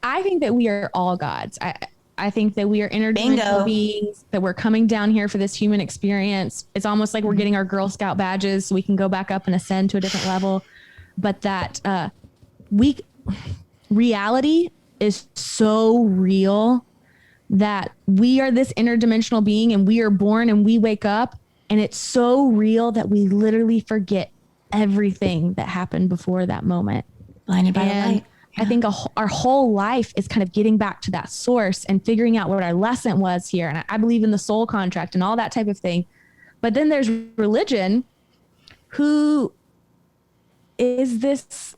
I think that we are all gods. I think that we are interdimensional beings, that we're coming down here for this human experience. It's almost like we're getting our Girl Scout badges so we can go back up and ascend to a different level. But that reality is so real that we are this interdimensional being and we are born and we wake up. And it's so real that we literally forget everything that happened before that moment. Blinded by the light. I think our whole life is kind of getting back to that source and figuring out what our lesson was here. And I believe in the soul contract and all that type of thing. But then there's religion, who is this,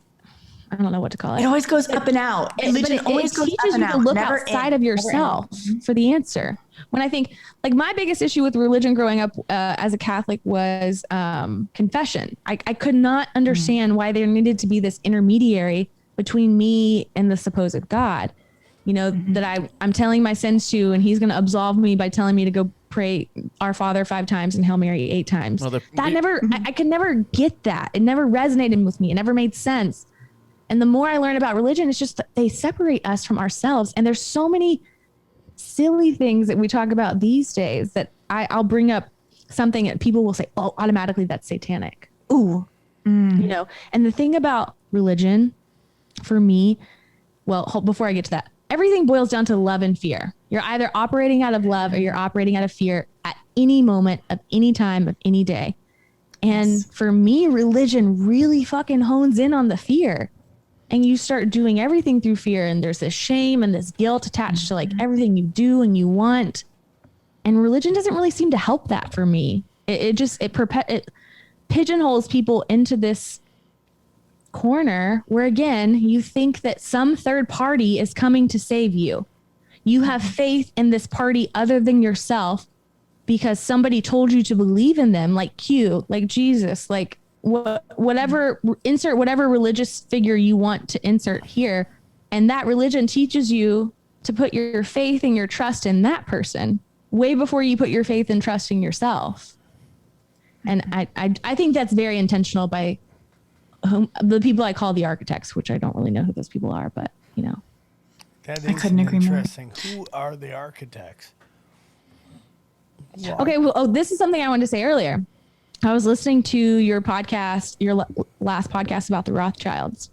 I don't know what to call it. It always goes up and out. Religion always goes up and out. It teaches you to look outside of yourself for the answer. When I think, like, my biggest issue with religion growing up as a Catholic was confession. I could not understand why there needed to be this intermediary between me and the supposed God, that I'm telling my sins to, and he's going to absolve me by telling me to go pray Our Father 5 times and Hail Mary 8 times. Well, I could never get that. It never resonated with me. It never made sense. And the more I learn about religion, it's just that they separate us from ourselves. And there's so many silly things that we talk about these days that I'll bring up something that people will say, oh, automatically that's satanic. Ooh, and the thing about religion for me, before I get to that, everything boils down to love and fear. You're either operating out of love or you're operating out of fear at any moment of any time of any day. And for me, religion really fucking hones in on the fear. And you start doing everything through fear, and there's this shame and this guilt attached to like everything you do and you want. And religion doesn't really seem to help that for me. It pigeonholes people into this corner where, again, you think that some third party is coming to save you. You have faith in this party other than yourself because somebody told you to believe in them, like Q, like Jesus, like whatever, insert whatever religious figure you want to insert here. And that religion teaches you to put your faith and your trust in that person way before you put your faith and trust in yourself. And I think that's very intentional by the people I call the architects, which I don't really know who those people are, but That is I couldn't agree more. interesting. Who are the architects? Yeah. Okay. Well, this is something I wanted to say earlier. I was listening to your podcast, your last podcast about the Rothschilds.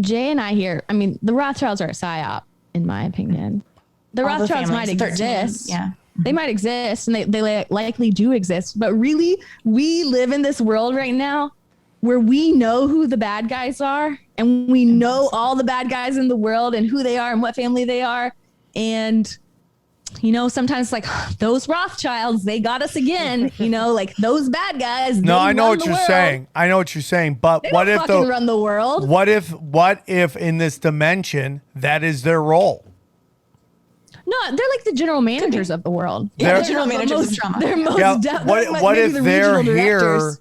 Jay and I here, I mean, the Rothschilds are a PsyOp, in my opinion. The Rothschilds might exist. Yeah. They might exist, and they likely do exist. But really, we live in this world right now where we know who the bad guys are, and we know all the bad guys in the world and who they are and what family they are. And sometimes like those Rothschilds, they got us again, like those bad guys. No, I know what you're saying. I know what you're saying. But what if they run the world? What if in this dimension that is their role? No, they're like the general managers of the world. Yeah, they're general managers of trauma. They're most what if they're here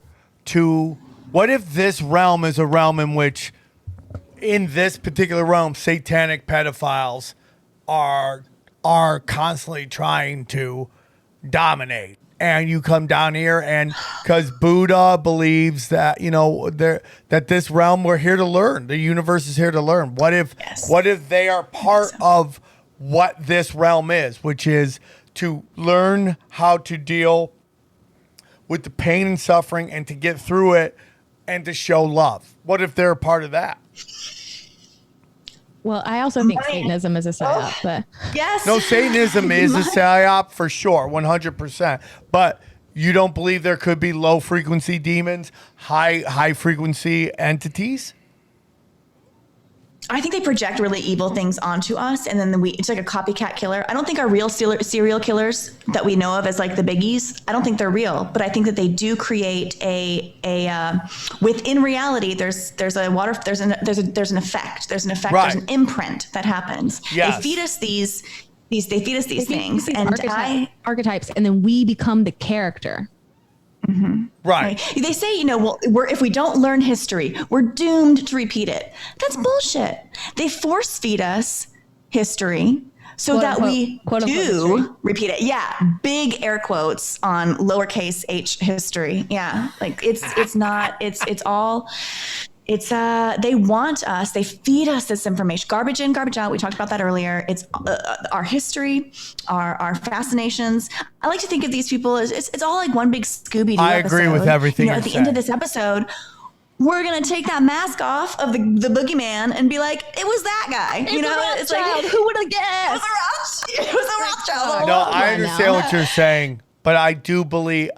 to? What if this realm is a realm in which in this particular realm, satanic pedophiles are constantly trying to dominate. And you come down here, and because Buddha believes that that this realm, we're here to learn. The universe is here to learn. What if they are part of what this realm is, which is to learn how to deal with the pain and suffering and to get through it and to show love? What if they're a part of that? Well, I also think Satanism is a psyop, but Yes. No, Satanism is a psyop for sure, 100%. But you don't believe there could be low frequency demons, high frequency entities? I think they project really evil things onto us, and then it's like a copycat killer. I don't think our real serial killers that we know of as like the biggies, I don't think they're real, but I think that they do create within reality. There's an effect. There's an effect. Right. There's an imprint that happens. Yes. They feed us these things, and archetypes, and then we become the character. Mm-hmm. Right. They say, if we don't learn history, we're doomed to repeat it. That's bullshit. They force feed us history so Quote, that unquote, we quote, unquote do history. repeat it. Yeah. Big air quotes on lowercase h history. Yeah. Like they want us, they feed us this information, garbage in, garbage out. We talked about that earlier. It's our history, our fascinations. I like to think of these people as it's all like one big Scooby-Doo I agree episode. with everything At the end of this episode, we're going to take that mask off of the boogeyman and be like, it was that guy. It's like, who would have guessed? It was a Rothschild. No, I understand what you're saying, but I do believe,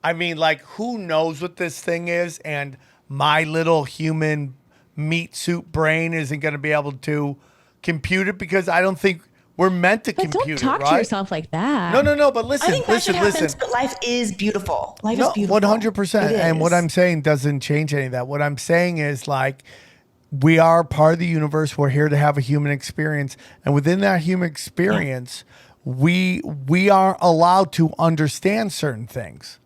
who knows what this thing is, and my little human meat suit brain isn't going to be able to compute it, because I don't think we're meant to compute it, right? Don't talk to yourself like that. No, but listen, I think that should happen, but life is beautiful. Life is beautiful. 100%. And what I'm saying doesn't change any of that. What I'm saying is, we are part of the universe. We're here to have a human experience. And within that human experience, we are allowed to understand certain things.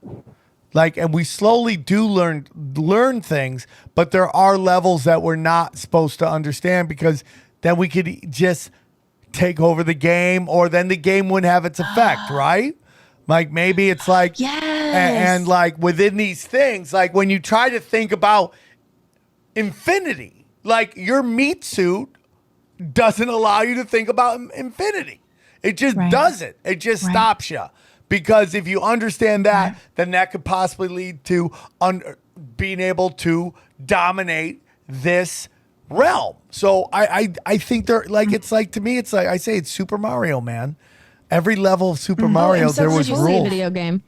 And we slowly do learn things, but there are levels that we're not supposed to understand, because then we could just take over the game, or then the game wouldn't have its effect, right? Maybe it's yes. and within these things, when you try to think about infinity, your meat suit doesn't allow you to think about infinity. It just doesn't. It just stops you. Because if you understand that, then that could possibly lead to being able to dominate this realm. So I think they're to me, it's I say it's Super Mario, man. Every level of Super Mario, there was rules. A video game.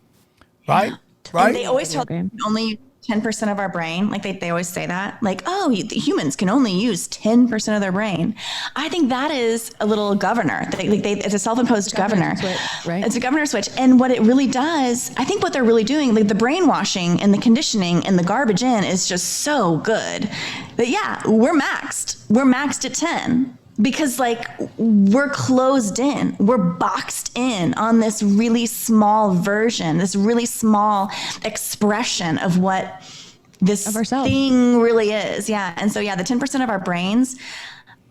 Right? Right? And they always tell only 10% of our brain. They always say that. The humans can only use 10% of their brain. I think that is a little governor. It's a self-imposed governor. Switch, right? It's a governor switch. And what it really does, I think what they're really doing, the brainwashing and the conditioning and the garbage in is just so good. But we're maxed. We're maxed at 10. Because we're closed in, we're boxed in on this really small version, this really small expression of what this thing really is. Yeah. And so, the 10% of our brains,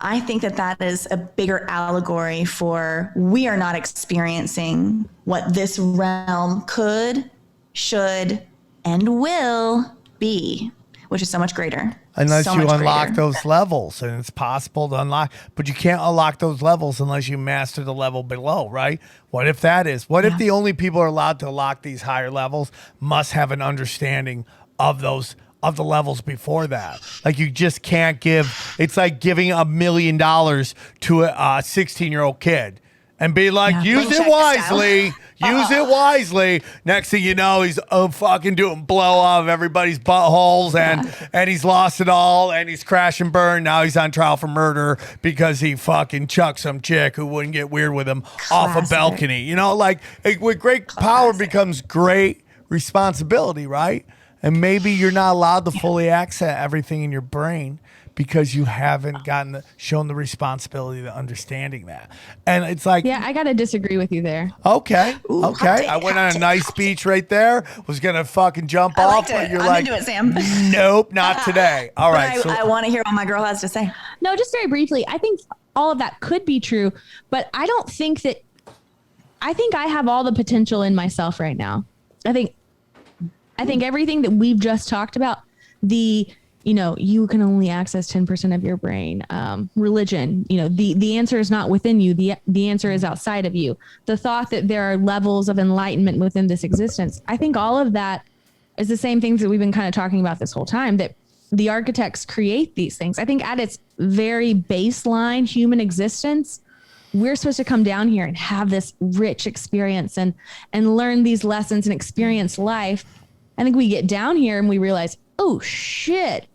I think that is a bigger allegory for we are not experiencing what this realm could, should, and will be, which is so much greater. Unless you unlock those levels, and it's possible to unlock, but you can't unlock those levels unless you master the level below, right? What if that is? What if the only people who are allowed to unlock these higher levels must have an understanding of the levels before that? You just can't give. It's like giving $1 million to a 16-year-old kid and be like, use it wisely. Use it wisely. Next thing you know, he's fucking doing blow off everybody's buttholes, and he's lost it all, and he's crash and burn. Now he's on trial for murder because he fucking chucked some chick who wouldn't get weird with him off a balcony. With great power becomes great responsibility, right? And maybe you're not allowed to fully access everything in your brain because you haven't shown the responsibility to understanding that. And it's like, Yeah, I got to disagree with you there. okay. I went on a nice speech right there, was going to fucking jump off, but you're I'm into it, Sam. nope, not today. All right. I want to hear what my girl has to say. No, just very briefly. I think all of that could be true, but I don't think that. I think I have all the potential in myself right now. I think everything that we've just talked about, you can only access 10% of your brain. Religion, the answer is not within you. The answer is outside of you. The thought that there are levels of enlightenment within this existence. I think all of that is the same things that we've been kind of talking about this whole time, that the architects create these things. I think at its very baseline human existence, we're supposed to come down here and have this rich experience and learn these lessons and experience life. I think we get down here and we realize, oh shit,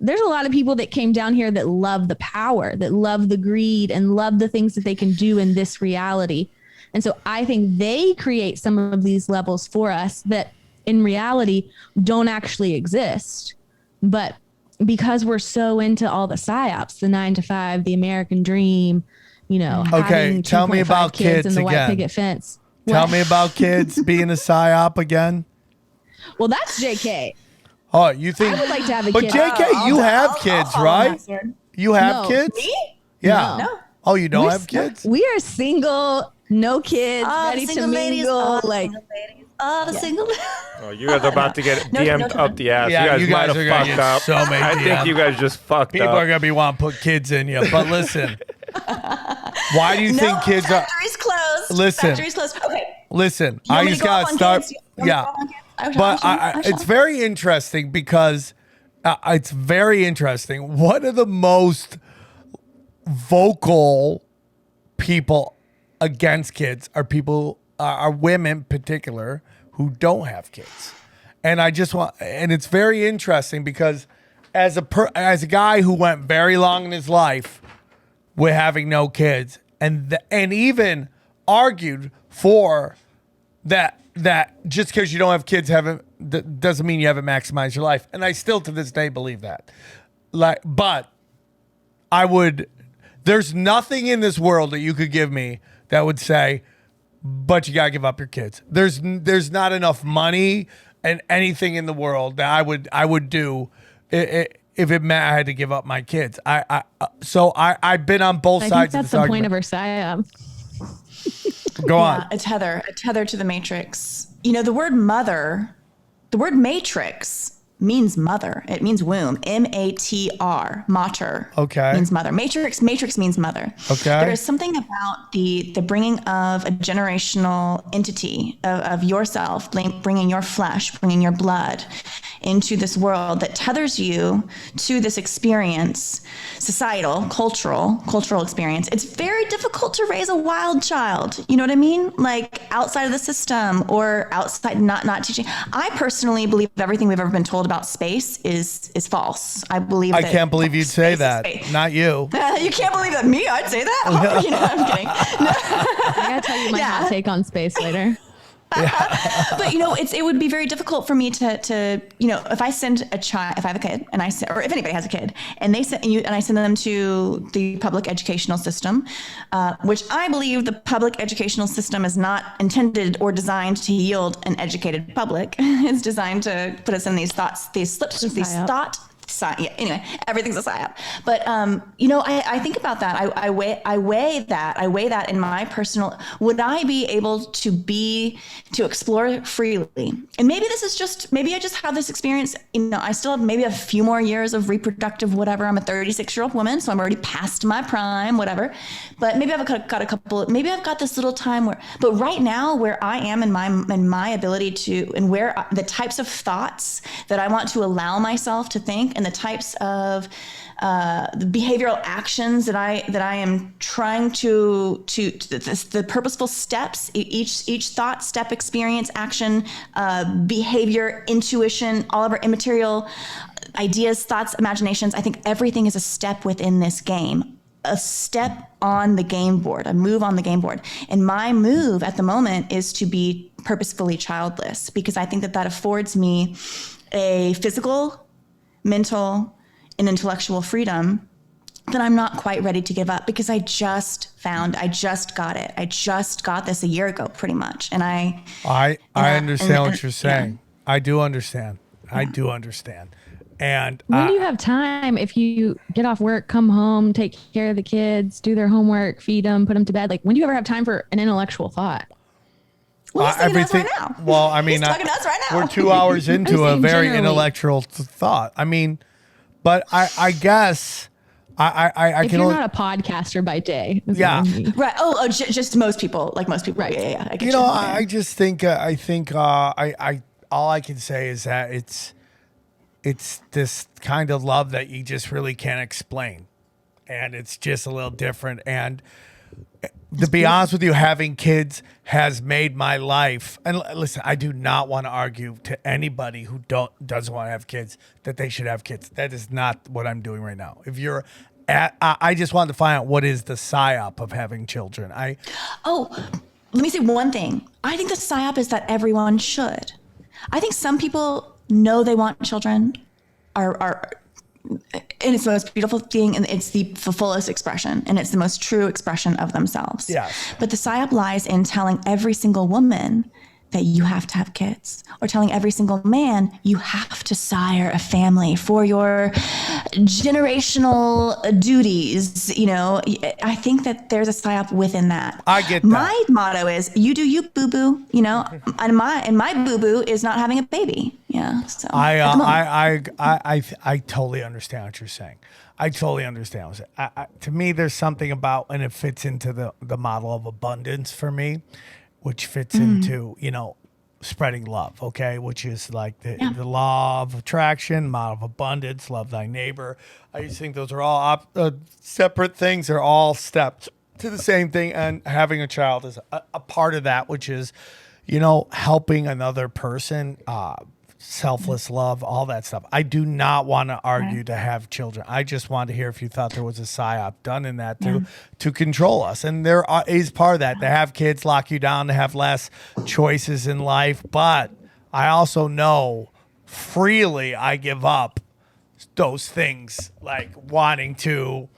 there's a lot of people that came down here that love the power, that love the greed and love the things that they can do in this reality. And so I think they create some of these levels for us that in reality don't actually exist. But because we're so into all the PsyOps, the 9 to 5, the American dream, okay, tell me about kids and the again. white picket fence. Tell me about kids being a PsyOp again. Well, that's JK. Oh, you think? I would like to have a but kid. JK, you have kids, right? You have kids? Me? Yeah. No. Oh, you don't have kids? We are single, no kids, ready to mingle. All the single. Oh, you guys are about to get DM'd up the ass. Yeah, you guys might have fucked up. So many I think you guys just fucked People up. are gonna be wanting to put kids in you. But listen, why do you think kids are? Factory's closed. Listen. Factory's closed. Okay. Listen, I just gotta start. Yeah, but it's very interesting because it's very interesting. One of the most vocal people against kids are women in particular who don't have kids. And and it's very interesting because as a guy who went very long in his life with having no kids and even argued for that just because you don't have kids doesn't mean you haven't maximized your life. And I still to this day believe that. But there's nothing in this world that you could give me that would say, but you gotta give up your kids. There's not enough money and anything in the world that I would do if it meant I had to give up my kids. I've been on both sides. I think that's the point of our PsyOp. Go on. A tether to the matrix. The word mother, the word matrix means mother. It means womb. M-A-T-R, mater. Okay. Means mother. Matrix means mother. Okay. There is something about the bringing of a generational entity of yourself, bringing your flesh, bringing your blood into this world that tethers you to this experience, societal, cultural experience. It's very difficult to raise a wild child. You know what I mean? Like outside of the system or outside, not teaching. I personally believe everything we've ever been told about space is false. I can't believe you'd say that. Not you. You can't believe that. Me? I'd say that. Oh, I'm kidding. No. I gotta tell you my hot take on space later. But it would be very difficult for me to if I send a child, if I have a kid and or if anybody has a kid and I send them to the public educational system, which I believe the public educational system is not intended or designed to yield an educated public. It's designed to put us in these anyway, everything's a PsyOp. But I think about that. I weigh that in my personal. Would I be able to explore freely? And maybe I just have this experience. I still have maybe a few more years of reproductive whatever. I'm a 36-year-old woman, so I'm already past my prime, whatever. But maybe I've got a couple. Maybe I've got this little time where. But right now, where I am in my ability to, and where the types of thoughts that I want to allow myself to think. And the types of the behavioral actions that I am trying the purposeful steps, each thought, step, experience, action, behavior, intuition, all of our immaterial ideas, thoughts, imaginations. I think everything is a step within this game, a step on the game board, a move on the game board. And my move at the moment is to be purposefully childless, because I think that affords me a physical, mental, and intellectual freedom that I'm not quite ready to give up, because I just got it. I just got this a year ago, pretty much. And I understand what you're saying. Yeah. I do understand. I do understand. And when do you have time, if you get off work, come home, take care of the kids, do their homework, feed them, put them to bed? Like, when do you ever have time for an intellectual thought? Well, he's everything right now. Well, I mean, he's talking to us right now. We're 2 hours into a very generally. intellectual thought. I mean, but I guess I if can. You're not a podcaster by day. Yeah. Right. Oh, just most people, like most people. Right. Yeah. I get you. I just think I all I can say is that it's this kind of love that you just really can't explain, and it's just a little different. And to be honest with you, having kids has made my life. And listen, I do not want to argue to anybody who doesn't want to have kids that they should have kids. That is not what I'm doing right now. If you're I just wanted to find out what is the PsyOp of having children. Let me say one thing. I think the PsyOp is that everyone should. I think some people know they want children, are and it's the most beautiful thing, and it's the fullest expression, and it's the most true expression of themselves. Yeah. But the PsyOp lies in telling every single woman that you have to have kids, or telling every single man you have to sire a family for your generational duties. You know, I think that there's a PsyOp within that. I get that. My motto is you do you, boo boo. You know, and my boo boo is not having a baby. Yeah. So I totally understand what you're saying. I totally understand. To me, there's something about, and it fits into the model of abundance for me, which fits into, spreading love, okay? Which is like the law of attraction, model of abundance, love thy neighbor. I just think those are all separate things. They're all steps to the same thing. And having a child is a part of that, which is, helping another person, selfless love, all that stuff. I do not want to argue to have children. I just wanted to hear if you thought there was a PsyOp done in that to control us. And there is part of that. To have kids lock you down, to have less choices in life. But I also know freely I give up those things, like wanting to,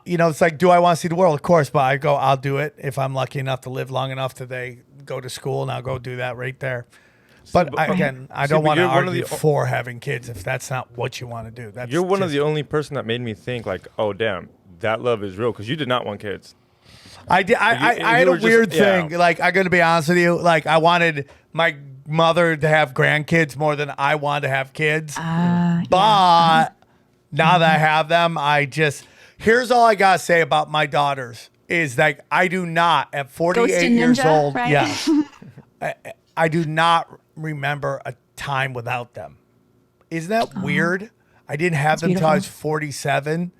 it's like, do I want to see the world? Of course, but I'll do it if I'm lucky enough to live long enough till they go to school, and I'll go do that right there. But I don't want to argue for having kids if that's not what you want to do. You're one of the only person that made me think like, oh, damn, that love is real, because you did not want kids. I did. I had a weird thing. Like, I'm going to be honest with you. Like, I wanted my mother to have grandkids more than I wanted to have kids. But now that I have them, here's all I got to say about my daughters is like, I do not, at 48 years old, right? Yeah, I do not remember a time without them. Isn't that weird? I didn't have them until I was 47,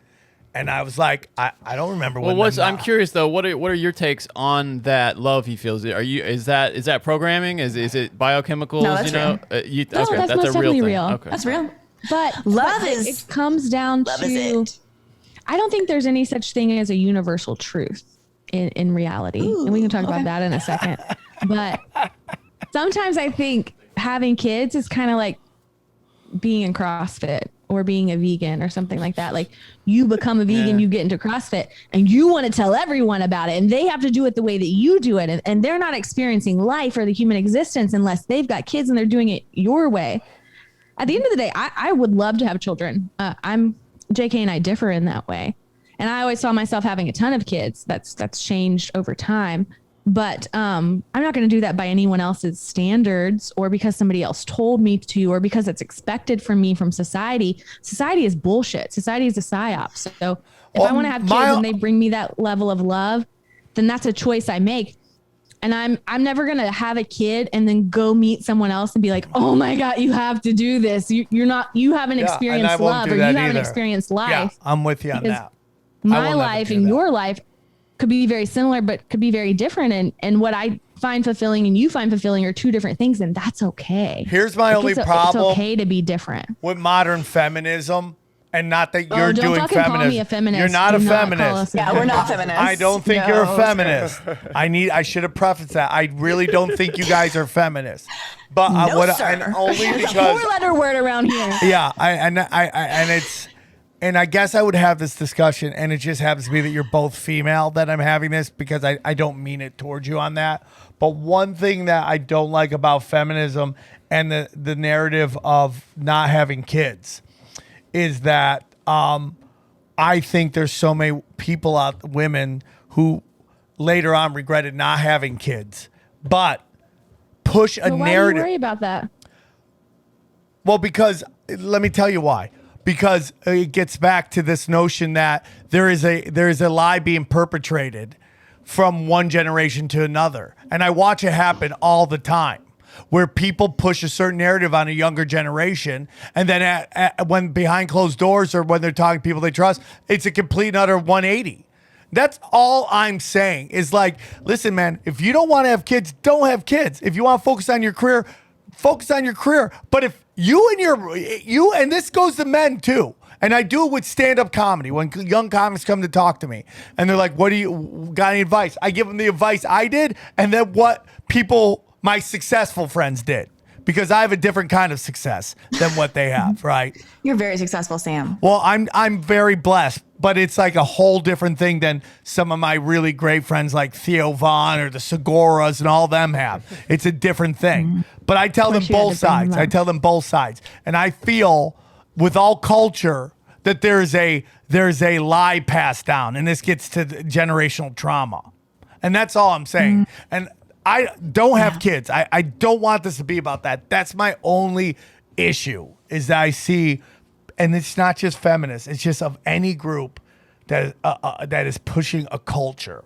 and I was like, I don't remember when. Well, I'm curious though. What are your takes on that love he feels? Is that programming? Is it biochemicals? No, that's real. That's most a real thing. real. Okay. That's real. But it comes down to. I don't think there's any such thing as a universal truth in reality, and we can talk about that in a second. But sometimes I think having kids is kind of like being in CrossFit or being a vegan or something like that. Like, you become a vegan, you get into CrossFit, and you want to tell everyone about it, and they have to do it the way that you do it. And they're not experiencing life or the human existence unless they've got kids and they're doing it your way. At the end of the day, I would love to have children. JK and I differ in that way. And I always saw myself having a ton of kids. That's changed over time. But I'm not going to do that by anyone else's standards, or because somebody else told me to, or because it's expected from me from society. Society is bullshit. Society is a PsyOp. So if I want to have kids and they bring me that level of love, then that's a choice I make. And I'm never going to have a kid and then go meet someone else and be like, oh my God, you have to do this. You haven't experienced love, or you haven't experienced life. Yeah, I'm with you on that. My life and your life could be very similar, but could be very different. And what I find fulfilling and you find fulfilling are two different things, and that's okay. Here's my only problem. It's okay to be different. With modern feminism, And not that you're doing fucking call me a feminism. feminist. You're not Do a not call feminist. us a Yeah, we're not feminists. I don't think No, you're a sir. feminist. I should have prefaced that. I really don't think you guys are feminists. But No, sir. and only It's a because four-letter word around here. yeah, and I guess I would have this discussion, and it just happens to be that you're both female that I'm having this because I don't mean it towards you on that. But one thing that I don't like about feminism and the narrative of not having kids is that I think there's so many people out, women who later on regretted not having kids, but push a But why narrative. do you worry about that? Well, because let me tell you why. Because it gets back to this notion that there is a lie being perpetrated from one generation to another, and I watch it happen all the time, where people push a certain narrative on a younger generation, and then when behind closed doors or when they're talking to people they trust, it's a complete and utter 180. That's all I'm saying is like, listen, man, if you don't want to have kids, don't have kids. If you want to focus on your career, focus on your career. But if you and this goes to men too, and I do it with stand-up comedy when young comics come to talk to me and they're like, what do you got any advice? I give them the advice I did and then what my successful friends did, because I have a different kind of success than what they have, right? You're very successful, Sam. Well, I'm very blessed, but it's like a whole different thing than some of my really great friends like Theo Vaughn or the Segoras and all them have. It's a different thing. But I tell them both sides. I tell them both sides. And I feel with all culture that there's a lie passed down, and this gets to the generational trauma. And that's all I'm saying. And I don't have kids. I don't want this to be about that. That's my only issue is that I see, and it's not just feminists, it's just of any group that is pushing a culture,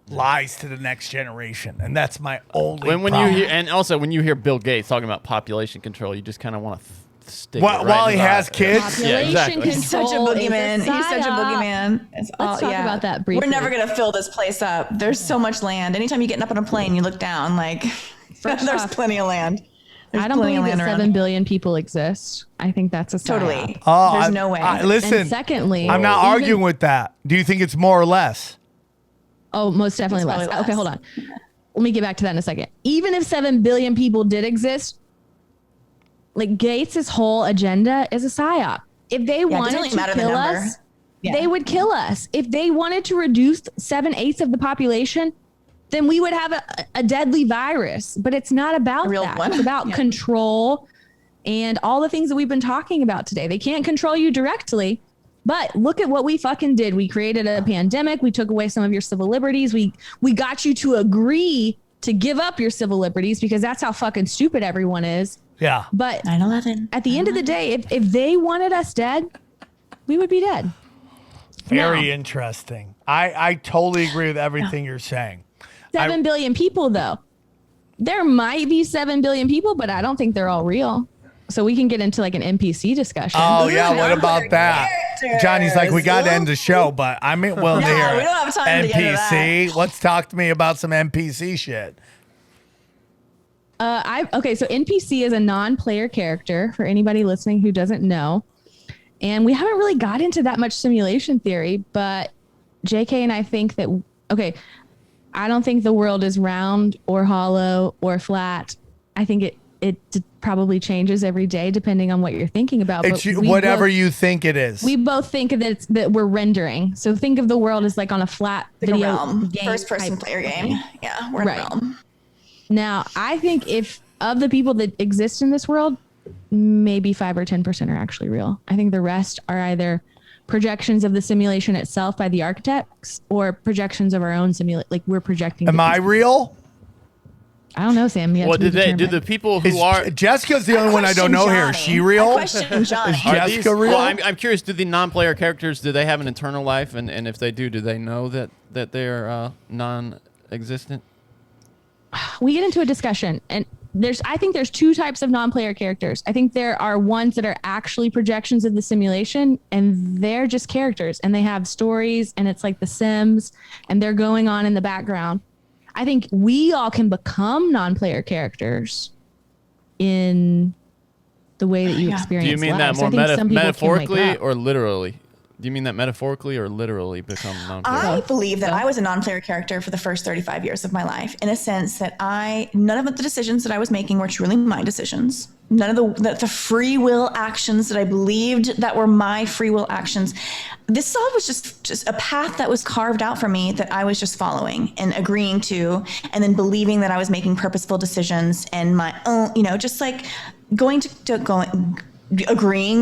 lies to the next generation. And that's my only when problem. you hear, and also when you hear Bill Gates talking about population control, you just kind of want to stick While it right he in the has eye. kids? Yeah, Population exactly. He's such a control is boogeyman. He's such a PsyOp. boogeyman. Let's talk about that briefly. We're never going to fill this place up. There's so much land. Anytime you get up on a plane, you look down, like, First there's off, plenty of land. There's I don't plenty of believe that land around 7 billion people exist. I think that's a PsyOp. Totally. Oh, There's no way. Listen, And secondly, I'm not even- arguing with that. Do you think it's more or less? Oh, most definitely It's less. probably Okay, less. hold on. Let me get back to that in a second. Even if 7 billion people did exist, like Gates' whole agenda is a PsyOp. If they doesn't wanted really to matter the kill number. us, Yeah. they would kill us. If they wanted to reduce 7/8 of the population, then we would have a deadly virus. But it's not about A real that. one. It's about Yeah. control and all the things that we've been talking about today. They can't control you directly. But look at what we fucking did. We created a pandemic. We took away some of your civil liberties. We got you to agree to give up your civil liberties because that's how fucking stupid everyone is. Yeah. But 9/11. at the end of the day, if they wanted us dead, we would be dead. Very No. interesting. I totally agree with everything you're saying. 7 billion people, though. There might be 7 billion people, but I don't think they're all real. So we can get into like an NPC discussion. Oh, yeah. What about that? characters. Johnny's like, we got to end the show, but I'm willing to No, hear we it. don't have time to get into NPC. Let's talk to me about some NPC shit. Okay, so NPC is a non-player character for anybody listening who doesn't know. And we haven't really got into that much simulation theory, but JK and I think that, okay, I don't think the world is round or hollow or flat. I think it probably changes every day depending on what you're thinking about. It's But we whatever both- you think it is. We both think that we're rendering. So think of the world as like on a flat Like a video realm. game First-person type player thing. game. Yeah, we're in Right. a realm. Now, I think if of the people that exist in this world, maybe 5 or 10% are actually real. I think the rest are either projections of the simulation itself by the architects or projections of our own simulation. Like we're projecting. Am I real? I don't know, Sam. Well, do the people who are Jessica's the only one I don't know here. Is she real? I question Johnny. Is Jessica real? Well, I'm curious. Do the non-player characters, do they have an internal life? And if they do they know that they're non-existent? We get into a discussion, and I think there's 2 types of non-player characters. I think there are ones that are actually projections of the simulation, and they're just characters, and they have stories, and it's like The Sims, and they're going on in the background. I think we all can become non-player characters in the way that you Yeah. experience Do you mean life. that more So I think some people can wake metaphorically up. or literally? Do you mean that metaphorically or literally become non-player? I believe that I was a non-player character for the first 35 years of my life, in a sense that none of the decisions that I was making were truly my decisions. None of the free will actions that I believed that were my free will actions. This all was just a path that was carved out for me that I was just following and agreeing to, and then believing that I was making purposeful decisions and my own, just like agreeing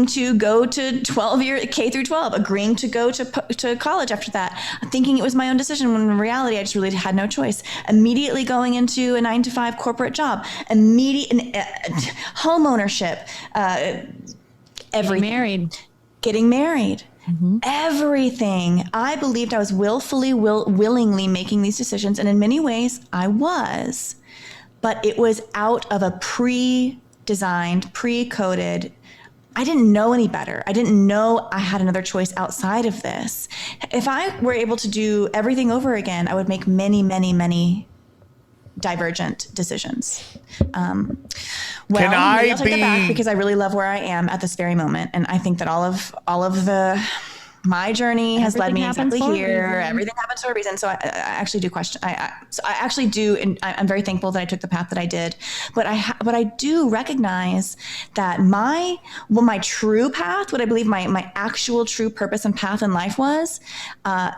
to go to 12-year K through 12, agreeing to go to college after that, thinking it was my own decision when in reality I just really had no choice. Immediately going into a 9-to-5 corporate job, home ownership, everything. Getting married. Mm-hmm. Everything. I believed I was willingly making these decisions, and in many ways I was, but it was out of a pre-designed, pre-coded. I didn't know any better. I didn't know I had another choice outside of this. If I were able to do everything over again, I would make many, many, many divergent decisions. I'll take that back because I really love where I am at this very moment, and I think that all of my journey has led me exactly here. Everything happens for a reason. So I actually do question. I actually do, and I'm very thankful that I took the path that I did. But I do recognize that my true path, what I believe my actual true purpose and path in life was,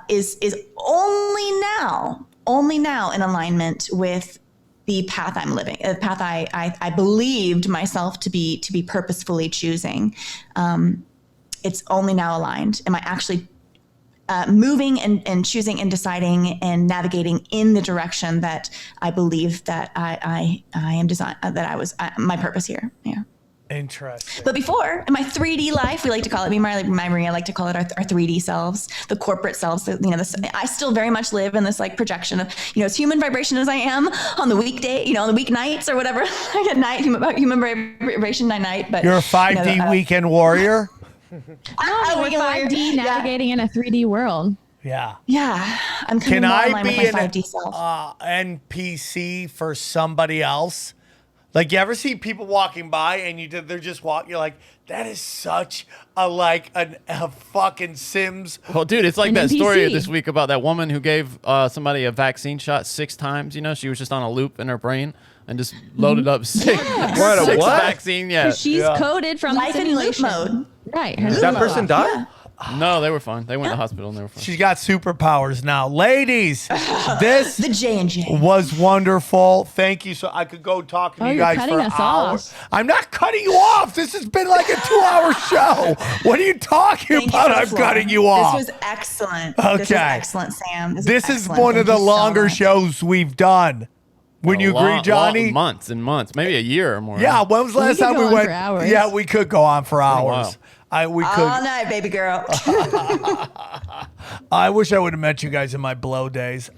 is only now in alignment with the path I'm living, the path I believed myself to be purposefully choosing. It's only now aligned. Am I actually moving and choosing and deciding and navigating in the direction that I believe that I am designed, that I was my purpose here? Yeah. Interesting. But before, in my 3D life, we like to call it, MyMaria, I like to call it our 3D selves, the corporate selves. I still very much live in this like projection of, as human vibration as I am on the weekday, on the weeknights or whatever, like at night, human vibration night. But you're a 5D weekend warrior. Oh, we're 5D navigating in a 3D world. Yeah. Yeah. I'm coming more in line with my 5D self. NPC for somebody else? Like, you ever see people walking by and they're just walking, you're like, that is such a fucking Sims. Well, dude, it's like that NPC. story this week about that woman who gave somebody a vaccine shot 6 times. She was just on a loop in her brain and just loaded up six vaccine. Yeah. She's coded from life the in loop simulation. mode. Right. Did that person die? Yeah. No, they were fine. They went to the hospital and they were fine. She's got superpowers now. Ladies, this The J&J. was wonderful. Thank you. So I could go talk to you you're guys cutting for us hours. off. I'm not cutting you off. This has been like a 2-hour show. What are you talking Thank about? you for the I'm floor. cutting you off. This was excellent. Okay. This was excellent, Sam. This is excellent. one of Thank the you so longer much. shows we've done. Wouldn't you agree, Johnny? Months and months, maybe a year or more. Yeah, when was the last could time go we on went? for hours. Yeah, we could go on for a hours. We could. All night, baby girl. I wish I would have met you guys in my blow days.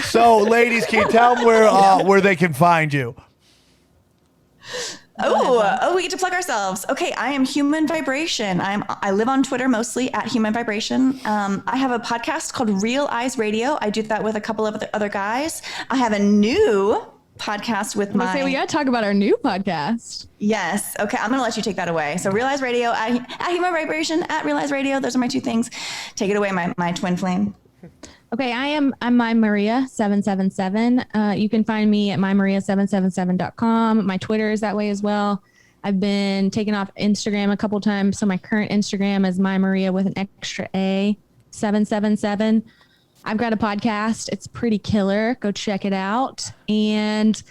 So, ladies, can you tell them where they can find you? We get to plug ourselves. Okay, I am Human Vibration. I live on Twitter mostly at Human Vibration. I have a podcast called Real Eyes Radio. I do that with a couple of other guys. I have a new podcast with We got to talk about our new podcast. Yes. Okay, I'm going to let you take that away. So Real Eyes Radio, at Human Vibration, at Real Eyes Radio. Those are my 2 things. Take it away, my twin flame. Okay, I'm MyMaria777. You can find me at MyMaria777.com. My Twitter is that way as well. I've been taken off Instagram a couple times, so my current Instagram is MyMaria with an extra A 777. I've got a podcast. It's pretty killer. Go check it out. And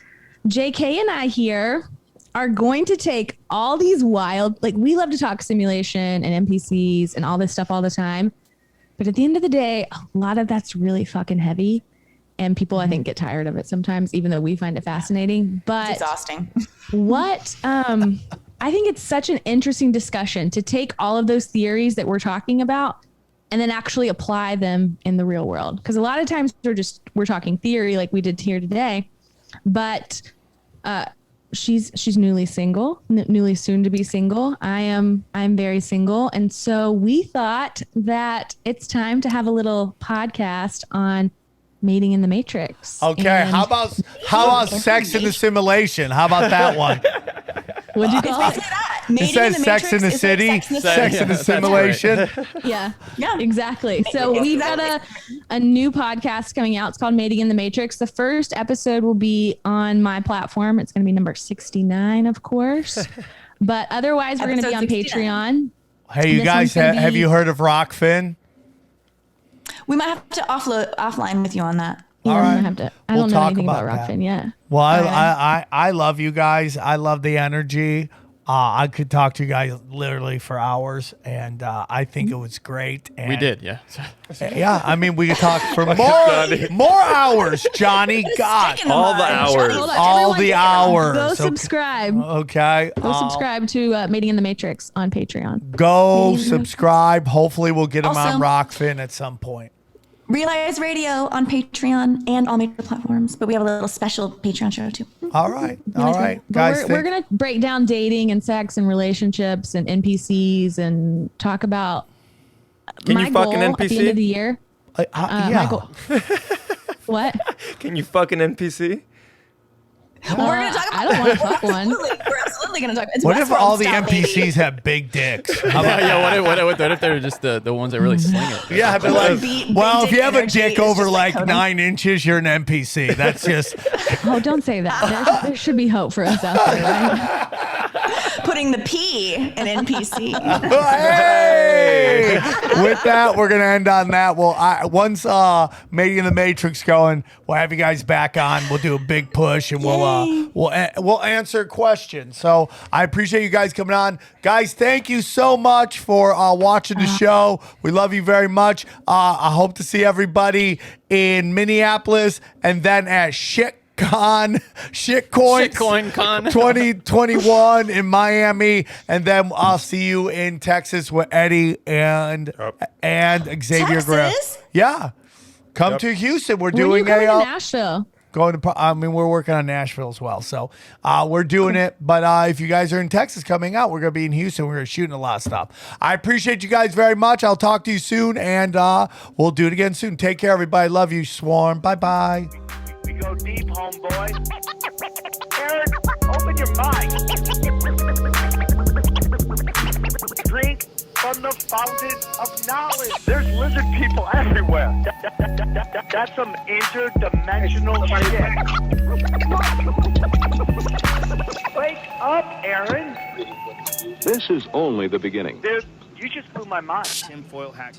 JK and I here are going to take all these wild, we love to talk simulation and NPCs and all this stuff all the time. But at the end of the day, a lot of that's really fucking heavy. And people, I think, get tired of it sometimes, even though we find it fascinating. But It's exhausting. I think it's such an interesting discussion to take all of those theories that we're talking about and then actually apply them in the real world. Because a lot of times we're talking theory like we did here today. But she's newly single, newly soon to be single. I'm very single. And so we thought that it's time to have a little podcast on mating in the Matrix. Okay, And how about Sex in the Simulation? How about that one? What'd you call it? It says Sex in the City, Sex in the Simulation. Yeah, Yeah. exactly. So we've got a new podcast coming out. It's called Mating in the Matrix. The first episode will be on my platform. It's going to be number 69, of course. But otherwise, we're going to be on 69. Patreon. Hey, you guys, have you heard of Rockfin? We might have to offline with you on that. Yeah, All right. I don't know anything about Rockfin yet. Well, I love you guys. I love the energy. I could talk to you guys literally for hours, and I think it was great. And We did, yeah. yeah, I mean, we could talk for more hours, Johnny. God, All the hours. all the hours. Go subscribe. Okay. Go subscribe to Mating in the Matrix on Patreon. Go subscribe. Hopefully, we'll get them on Also- Rockfin at some point. Realize Radio on Patreon and all major platforms, but we have a little special Patreon show too. All right. All right. Guys, We're going to break down dating and sex and relationships and NPCs and talk about Can my you fuck goal an at the end NPC? of the year. yeah. My goal. What? Can you fuck an NPC? We're going to talk about I don't want to fuck one. We're absolutely going to talk. It's What if Westworld all the style, NPCs baby. have big dicks? How about Yeah, what if they were just the ones that really sling it? Yeah, but like, Big well, if you have a energy dick is over just like like Conan. 9 inches, you're an NPC. That's just Oh, don't say that. There should be hope for us out there, right? Putting the P in NPC. hey. With that, we're gonna end on that. Well, once Mating in the Matrix going, we'll have you guys back on. We'll do a big push and we'll answer questions. So I appreciate you guys coming on, guys. Thank you so much for watching the show. We love you very much. I hope to see everybody in Minneapolis and then at Shitcoin Con 2021 in Miami, and then I'll see you in Texas with Eddie and Xavier Graham. Texas? Yeah, come to Houston. We're When are you doing coming to a Nashville? we're working on Nashville as well, so we're doing it. But if you guys are in Texas coming out, we're gonna be in Houston. We're shooting a lot of stuff. I appreciate you guys very much. I'll talk to you soon, and we'll do it again soon. Take care, everybody. Love you, Swarm. Bye bye. We go deep, homeboy. Aaron, open your mind. Drink from the fountain of knowledge. There's lizard people everywhere. That's some interdimensional shit. Wake up, Aaron. This is only the beginning. Dude, you just blew my mind. Tinfoil hat.